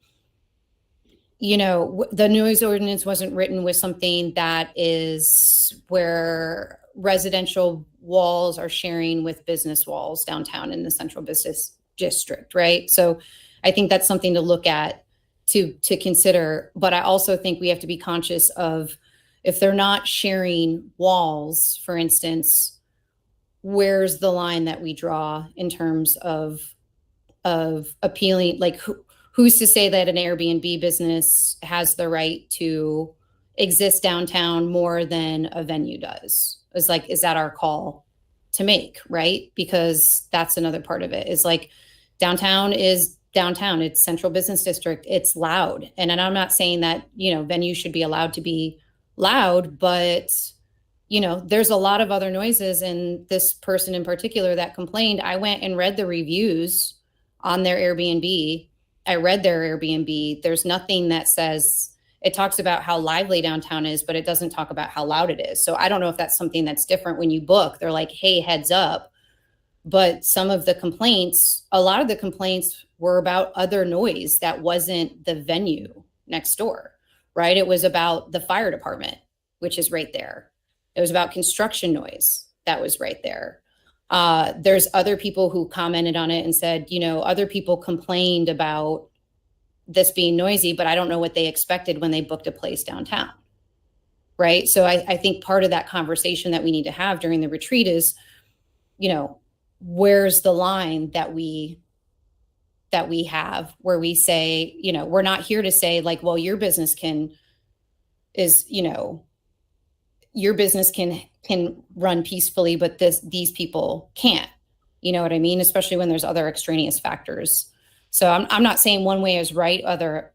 Speaker 1: you know, the noise ordinance wasn't written with something that is where residential walls are sharing with business walls downtown in the central business district, right? So I think that's something to look at, to consider. But I also think we have to be conscious of, if they're not sharing walls, for instance, where's the line that we draw in terms of appealing? Like, who's to say that an Airbnb business has the right to exist downtown more than a venue does? Is that our call to make, right? Because that's another part of it, is like, downtown is downtown. It's central business district. It's loud. And I'm not saying that, you know, venues should be allowed to be loud, but, you know, there's a lot of other noises. And this person in particular that complained, I went and read the reviews on their Airbnb. I read their Airbnb. There's nothing that says, it talks about how lively downtown is, but it doesn't talk about how loud it is. So I don't know if that's something that's different when you book. They're like, hey, heads up. But some of the complaints, a lot of the complaints were about other noise that wasn't the venue next door, right? It was about the fire department, which is right there. It was about construction noise that was right there. There's other people who commented on it and said, you know, other people complained about this being noisy, but I don't know what they expected when they booked a place downtown, right? So I think part of that conversation that we need to have during the retreat is, you know, where's the line that we have where we say, you know, we're not here to say like, well, your business can run peacefully, but these people can't, you know what I mean? Especially when there's other extraneous factors. So I'm not saying one way is right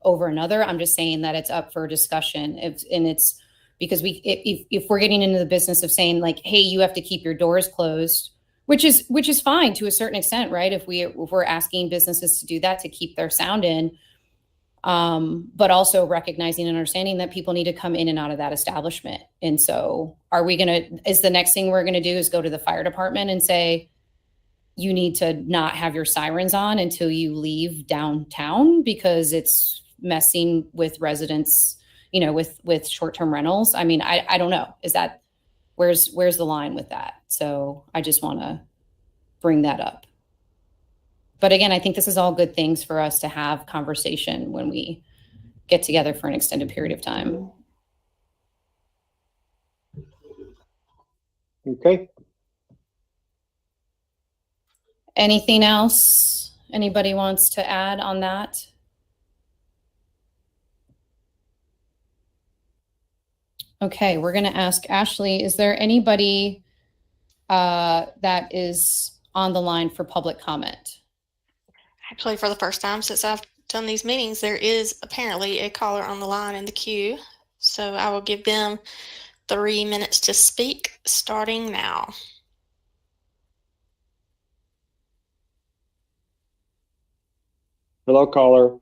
Speaker 1: over another. I'm just saying that it's up for discussion. It's because if we're getting into the business of saying like, hey, you have to keep your doors closed, which is fine to a certain extent, right? If we're asking businesses to do that, to keep their sound in, but also recognizing and understanding that people need to come in and out of that establishment. And so is the next thing we're going to do is go to the fire department and say, you need to not have your sirens on until you leave downtown because it's messing with residents, you know, with short-term rentals. I mean, I don't know. Where's the line with that? So I just want to bring that up. But again, I think this is all good things for us to have conversation when we get together for an extended period of time.
Speaker 2: Okay.
Speaker 1: Anything else? anybody wants to add on that? Okay, we're going to ask Ashley, is there anybody that is on the line for public comment?
Speaker 6: Actually, for the first time since I've done these meetings, there is apparently a caller on the line in the queue. So I will give them 3 minutes to speak, starting now.
Speaker 2: Hello, caller.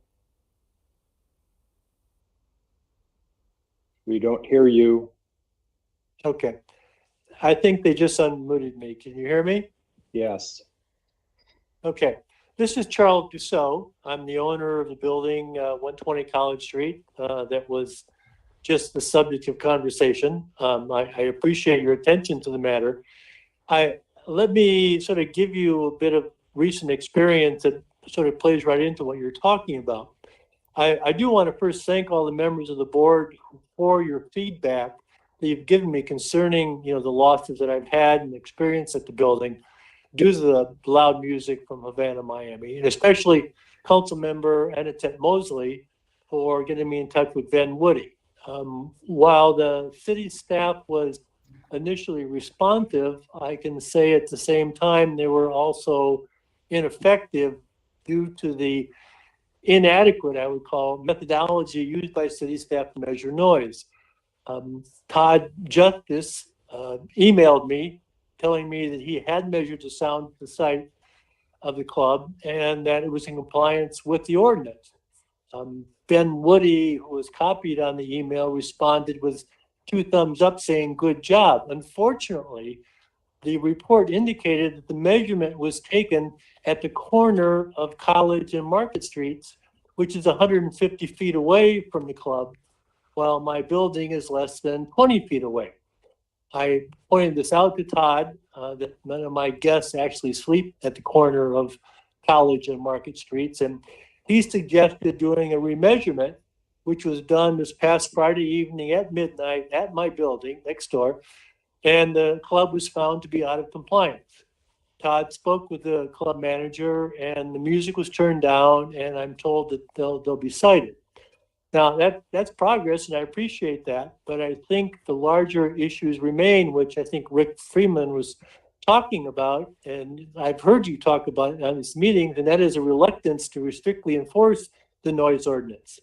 Speaker 2: We don't hear you.
Speaker 8: Okay. I think they just unmuted me. Can you hear me?
Speaker 2: Yes.
Speaker 8: Okay. This is Charles Dussault. I'm the owner of the building, 120 College Street, that was just the subject of conversation. I appreciate your attention to the matter. Let me sort of give you a bit of recent experience that sort of plays right into what you're talking about. I do want to first thank all the members of the board for your feedback that you've given me concerning, the losses that I've had and experienced at the building due to the loud music from Havana, Miami, and especially Council Member Anitet Mosley for getting me in touch with Ben Woody. While the city staff was initially responsive, I can say at the same time they were also ineffective due to the inadequate, I would call, methodology used by city staff to measure noise. Todd Justice emailed me telling me that he had measured the sound at the site of the club and that it was in compliance with the ordinance. Ben Woody, who was copied on the email, responded with 2 thumbs up saying, "Good job." Unfortunately, the report indicated that the measurement was taken at the corner of College and Market Streets, which is 150 feet away from the club, while my building is less than 20 feet away. I pointed this out to Todd, that none of my guests actually sleep at the corner of College and Market Streets, and he suggested doing a remeasurement, which was done this past Friday evening at midnight at my building next door, and the club was found to be out of compliance. Todd spoke with the club manager and the music was turned down, and I'm told that they'll be cited. Now that's progress and I appreciate that, but I think the larger issues remain, which I think Rick Freeman was talking about, and I've heard you talk about it on this meeting, and that is a reluctance to strictly enforce the noise ordinance.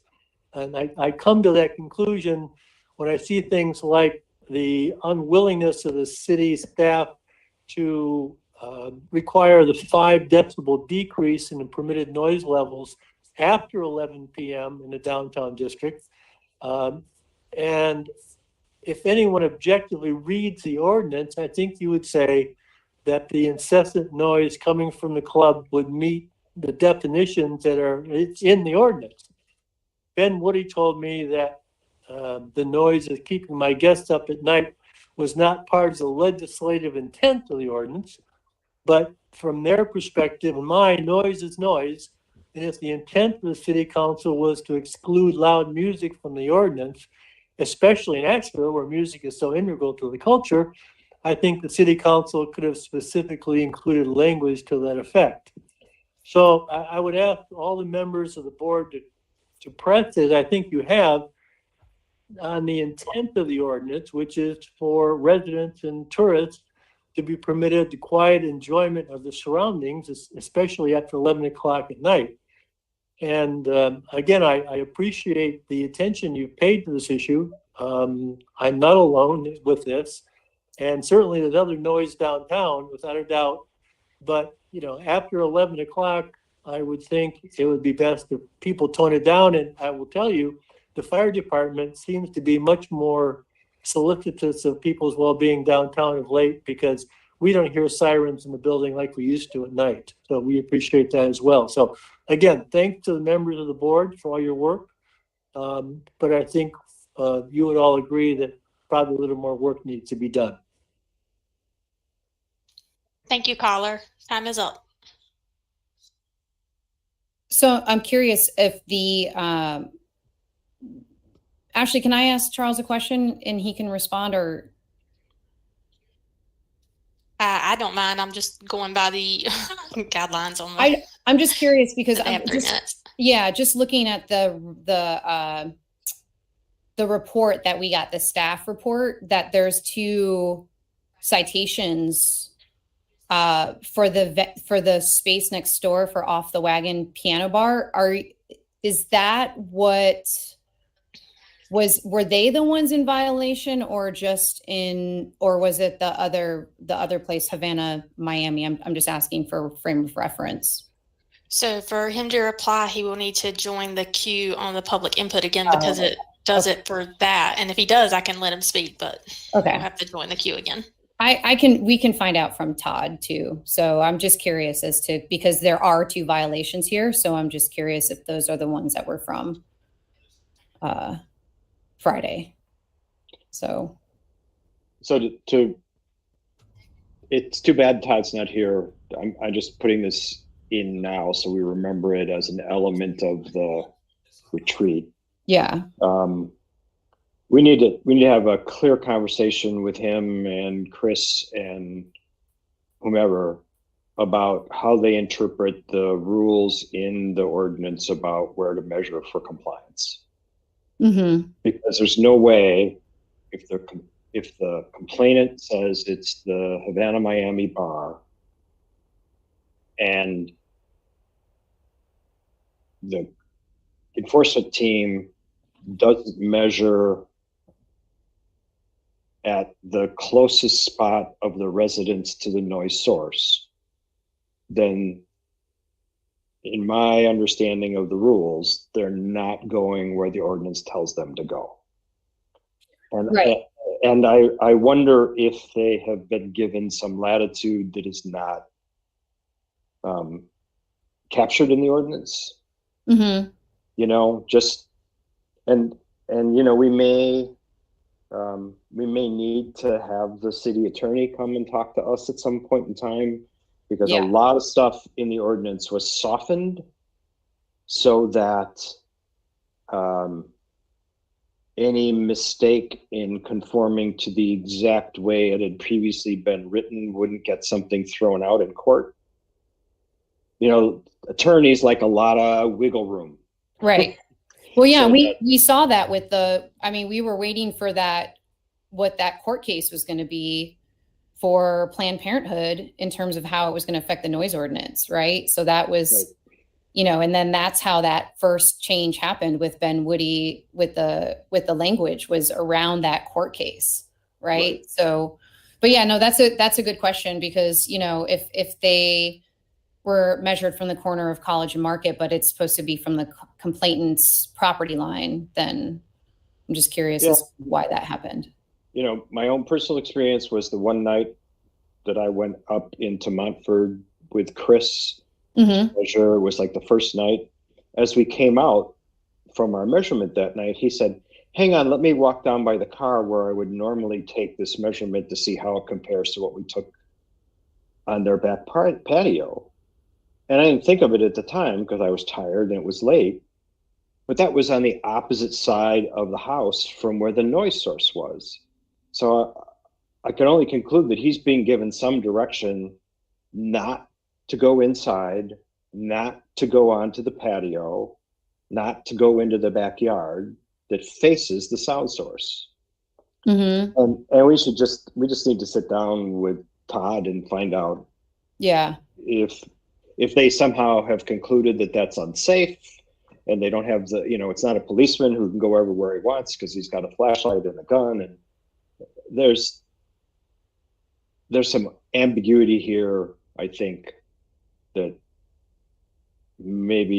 Speaker 8: And I come to that conclusion when I see things like the unwillingness of the city staff to require the 5 decibel decrease in the permitted noise levels after 11 p.m. in the downtown district. And if anyone objectively reads the ordinance, I think you would say that the incessant noise coming from the club would meet the definitions that are in the ordinance. Ben Woody told me that the noise of keeping my guests up at night was not part of the legislative intent of the ordinance, but from their perspective, noise is noise. And if the intent of the city council was to exclude loud music from the ordinance, especially in Asheville where music is so integral to the culture, I think the city council could have specifically included language to that effect. So I would ask all the members of the board to press, as I think you have, on the intent of the ordinance, which is for residents and tourists to be permitted the quiet enjoyment of the surroundings, especially after 11 o'clock at night. And again, I appreciate the attention you've paid to this issue. I'm not alone with this. And certainly there's other noise downtown, without a doubt. But, after 11 o'clock, I would think it would be best if people tone it down. And I will tell you, the fire department seems to be much more solicitous of people's well-being downtown of late, because we don't hear sirens in the building like we used to at night. So we appreciate that as well. So again, thanks to the members of the board for all your work. But I think you would all agree that probably a little more work needs to be done.
Speaker 6: Thank you, caller. Time is up.
Speaker 1: So I'm curious if Ashley, can I ask Charles a question and he can respond, or?
Speaker 6: I don't mind. I'm just going by the guidelines on the.
Speaker 1: I'm just curious because
Speaker 6: They
Speaker 1: I'm
Speaker 6: have 3
Speaker 1: just,
Speaker 6: minutes.
Speaker 1: yeah, just looking at the report that we got, the staff report, that there's 2 citations for the space next door for Off the Wagon Piano Bar. Is that what were they the ones in violation, or was it the other place, Havana, Miami? I'm just asking for frame of reference.
Speaker 6: So for him to reply, he will need to join the queue on the public input again, because it does it for that. And if he does, I can let him speak, but
Speaker 1: Okay.
Speaker 6: he'll have to join the queue again.
Speaker 1: We can find out from Todd too. So I'm just curious because there are 2 violations here. So I'm just curious if those are the ones that were from Friday. So
Speaker 2: it's too bad Todd's not here. I'm just putting this in now so we remember it as an element of the retreat.
Speaker 1: yeah.
Speaker 2: We need to have a clear conversation with him and Chris and whomever about how they interpret the rules in the ordinance about where to measure for compliance.
Speaker 1: Mm-hmm.
Speaker 2: Because there's no way, if the complainant says it's the Havana Miami bar and the enforcement team doesn't measure at the closest spot of the residence to the noise source, then in my understanding of the rules, they're not going where the ordinance tells them to go. And,
Speaker 1: Right.
Speaker 2: and I wonder if they have been given some latitude that is not captured in the ordinance.
Speaker 1: Mm-hmm.
Speaker 2: You know, just and you know, we may need to have the city attorney come and talk to us at some point in time, because
Speaker 1: Yeah.
Speaker 2: a lot of stuff in the ordinance was softened so that any mistake in conforming to the exact way it had previously been written wouldn't get something thrown out in court. You know, attorneys like a lot of wiggle room.
Speaker 1: Right. Well, yeah,
Speaker 2: So
Speaker 1: we saw that with we were waiting for what that court case was going to be for Planned Parenthood in terms of how it was going to affect the noise ordinance, right? So that was,
Speaker 2: Right.
Speaker 1: you know, and then that's how that first change happened with Ben Woody with the language was around that court case, right? So, but yeah, no, that's a good question, because, you know, if they were measured from the corner of College and Market, but it's supposed to be from the complainant's property line, then I'm just curious as to why that happened.
Speaker 2: You know, my own personal experience was the one night that I went up into Montford with Chris.
Speaker 1: Mm-hmm.
Speaker 2: Measure was like the first night. As we came out from our measurement that night, he said, "Hang on, let me walk down by the car where I would normally take this measurement to see how it compares to what we took on their back patio." And I didn't think of it at the time because I was tired and it was late. But that was on the opposite side of the house from where the noise source was. So I can only conclude that he's being given some direction not to go inside, not to go onto the patio, not to go into the backyard that faces the sound source.
Speaker 1: Mm-hmm.
Speaker 2: And we just need to sit down with Todd and find out if they somehow have concluded that that's unsafe and they don't have the, you know, it's not a policeman who can go everywhere he wants because he's got a flashlight and a gun, and there's some ambiguity here, I think, that maybe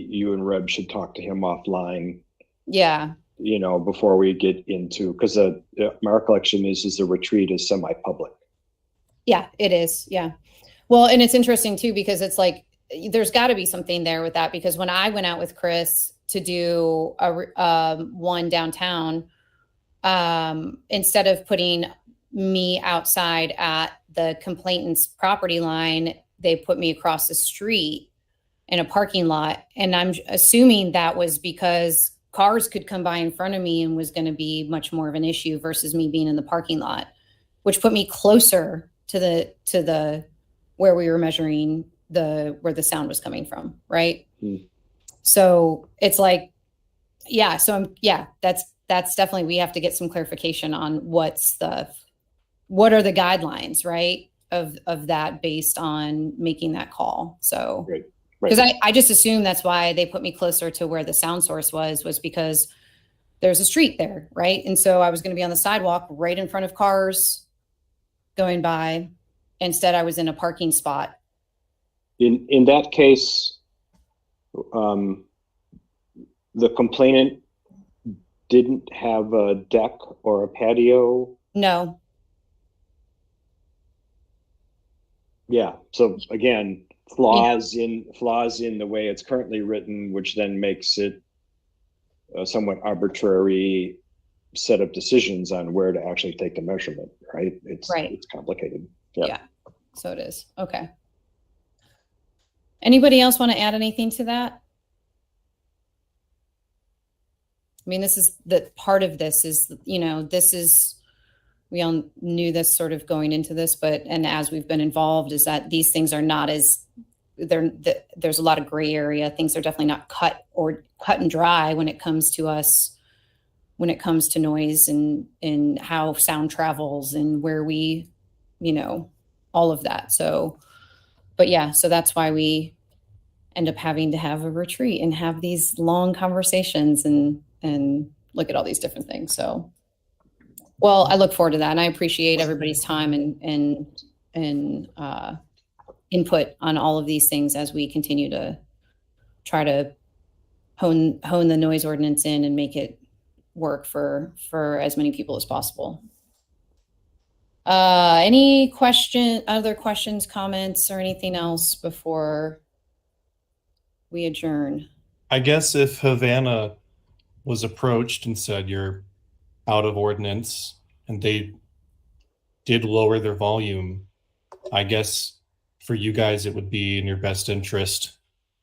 Speaker 2: you and Reb should talk to him offline.
Speaker 1: Yeah.
Speaker 2: You know, before we get into, because my recollection is the retreat is semi-public.
Speaker 1: Yeah, it is. Yeah. Well, and it's interesting too, because it's like, there's got to be something there with that, because when I went out with Chris to do one downtown, instead of putting me outside at the complainant's property line, they put me across the street in a parking lot. And I'm assuming that was because cars could come by in front of me and was going to be much more of an issue versus me being in the parking lot, which put me closer to the where we were measuring where the sound was coming from, right?
Speaker 2: Hmm.
Speaker 1: So it's like, yeah, so that's definitely, we have to get some clarification on what are the guidelines, right, of that based on making that call. So
Speaker 2: Right.
Speaker 1: because I just assumed that's why they put me closer to where the sound source was because there's a street there, right? And so I was going to be on the sidewalk right in front of cars going by. Instead, I was in a parking spot.
Speaker 2: In that case, the complainant didn't have a deck or a patio.
Speaker 1: No.
Speaker 2: Yeah. So again, flaws in the way it's currently written, which then makes it a somewhat arbitrary set of decisions on where to actually take the measurement, right? It's complicated.
Speaker 1: Yeah. So it is. Okay. Anybody else want to add anything to that? I mean, this is the part of this is, we all knew this sort of going into this, and as we've been involved, is that these things are not there's a lot of gray area. Things are definitely not cut and dry when it comes to us, when it comes to noise and how sound travels and where we, all of that. So, but yeah, so that's why we end up having to have a retreat and have these long conversations and look at all these different things. So, well, I look forward to that, and I appreciate everybody's time and input on all of these things as we continue to try to hone the noise ordinance in and make it work for as many people as possible. Any other questions, comments, or anything else before we adjourn?
Speaker 5: I guess if Havana was approached and said you're out of ordinance and they did lower their volume, I guess for you guys it would be in your best interest.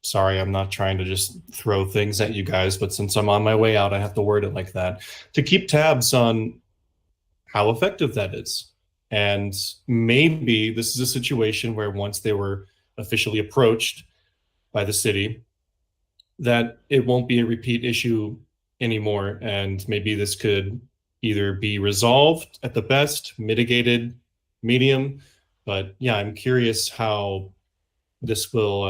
Speaker 5: Sorry, I'm not trying to just throw things at you guys, but since I'm on my way out, I have to word it like that, to keep tabs on how effective that is. And maybe this is a situation where once they were officially approached by the city, that it won't be a repeat issue anymore. And maybe this could either be resolved at the best, mitigated, medium. But yeah, I'm curious how this will,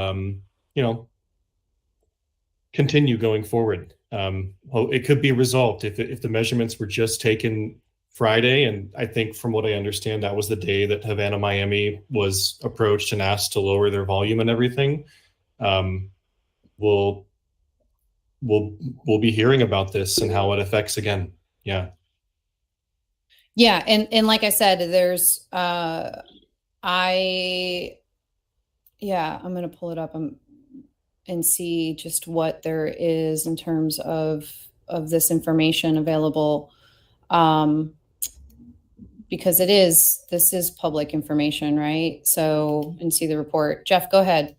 Speaker 5: continue going forward. It could be resolved if the measurements were just taken Friday, and I think from what I understand, that was the day that Havana Miami was approached and asked to lower their volume and everything. We'll be hearing about this and how it affects again. Yeah.
Speaker 1: Yeah, and like I said, there's I'm gonna pull it up and see just what there is in terms of this information available. Because this is public information, right? So, and see the report. Jeff, go ahead.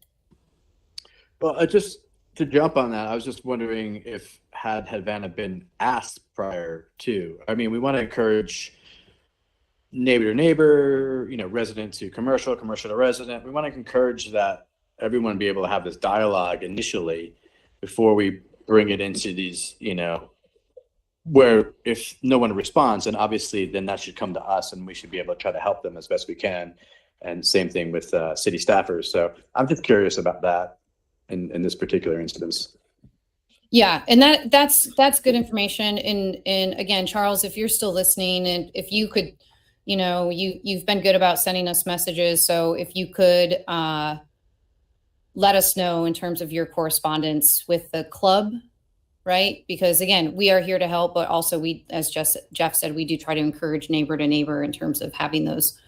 Speaker 7: Well, just to jump on that, I was just wondering if had Havana been asked prior to. I mean, we want to encourage neighbor to neighbor, resident to commercial, commercial to resident. We want to encourage that everyone be able to have this dialogue initially before we bring it into these, where if no one responds, then obviously then that should come to us and we should be able to try to help them as best we can. And same thing with city staffers. So I'm just curious about that in this particular instance.
Speaker 1: Yeah, and that's good information. And again, Charles, if you're still listening, and if you could, you've been good about sending us messages. So if you could let us know in terms of your correspondence with the club, right? Because again, we are here to help, but also we, as Jeff said, we do try to encourage neighbor to neighbor in terms of having those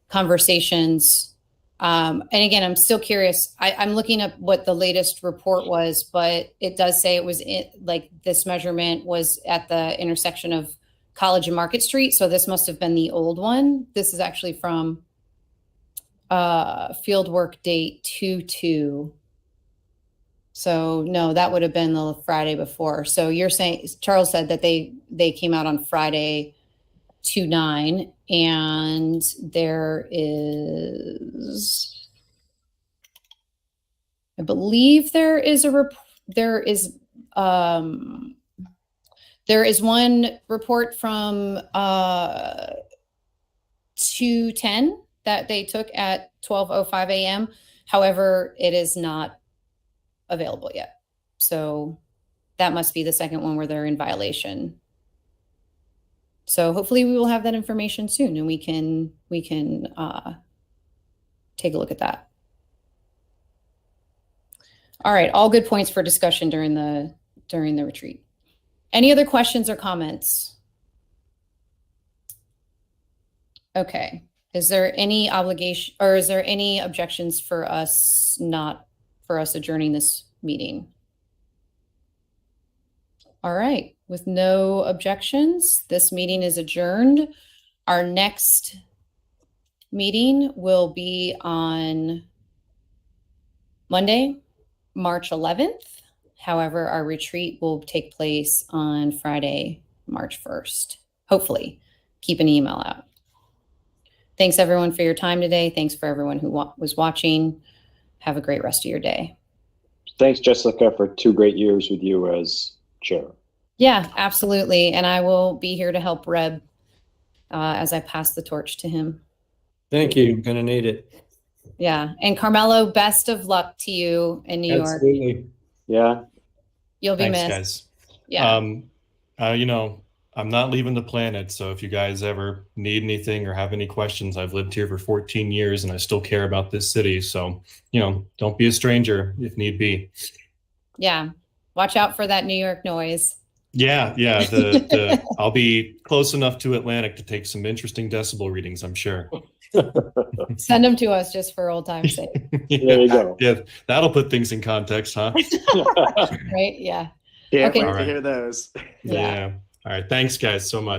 Speaker 1: conversations. And again, I'm still curious. I'm looking up what the latest report was, but it does say it was like this measurement was at the intersection of College and Market Street. So this must have been the old one. This is actually from field work date 2/2. So no, that would have been the Friday before. So you're saying, Charles said that they came out on Friday 2/9, and there is I believe there is there is one report from 2:10 that they took at 12:05 a.m. However, it is not available yet. So that must be the second one where they're in violation. So hopefully we will have that information soon, and we can take a look at that. All right, all good points for discussion during the retreat. Any other questions or comments? Okay. Is there any obligation, or is there any objections for us adjourning this meeting? All right, with no objections, this meeting is adjourned. Our next meeting will be on Monday, March 11th. However, our retreat will take place on Friday, March 1st. Hopefully, keep an email out. Thanks everyone for your time today. Thanks for everyone who was watching. Have a great rest of your day.
Speaker 2: Thanks, Jessica, for 2 great years with you as chair.
Speaker 1: Yeah, absolutely. And I will be here to help Reb as I pass the torch to him.
Speaker 4: Thank you. I'm going to need it.
Speaker 1: Yeah. And Carmelo, best of luck to you in New York.
Speaker 4: Absolutely.
Speaker 2: Yeah.
Speaker 1: You'll be
Speaker 5: Thanks,
Speaker 1: missed.
Speaker 5: guys.
Speaker 1: Yeah.
Speaker 5: You know, I'm not leaving the planet, so if you guys ever need anything or have any questions, I've lived here for 14 years and I still care about this city. So, you know, don't be a stranger if need be.
Speaker 1: Yeah. Watch out for that New York noise.
Speaker 5: Yeah. I'll be close enough to Atlantic to take some interesting decibel readings, I'm sure.
Speaker 1: Send them to us just for old time's sake.
Speaker 2: There you go.
Speaker 5: Yeah, that'll put things in context, huh?
Speaker 1: Right? Yeah.
Speaker 7: Can't
Speaker 1: Okay.
Speaker 7: wait
Speaker 5: All
Speaker 7: to
Speaker 5: right.
Speaker 7: hear those.
Speaker 1: Yeah.
Speaker 5: Yeah. All right. Thanks, guys, so much.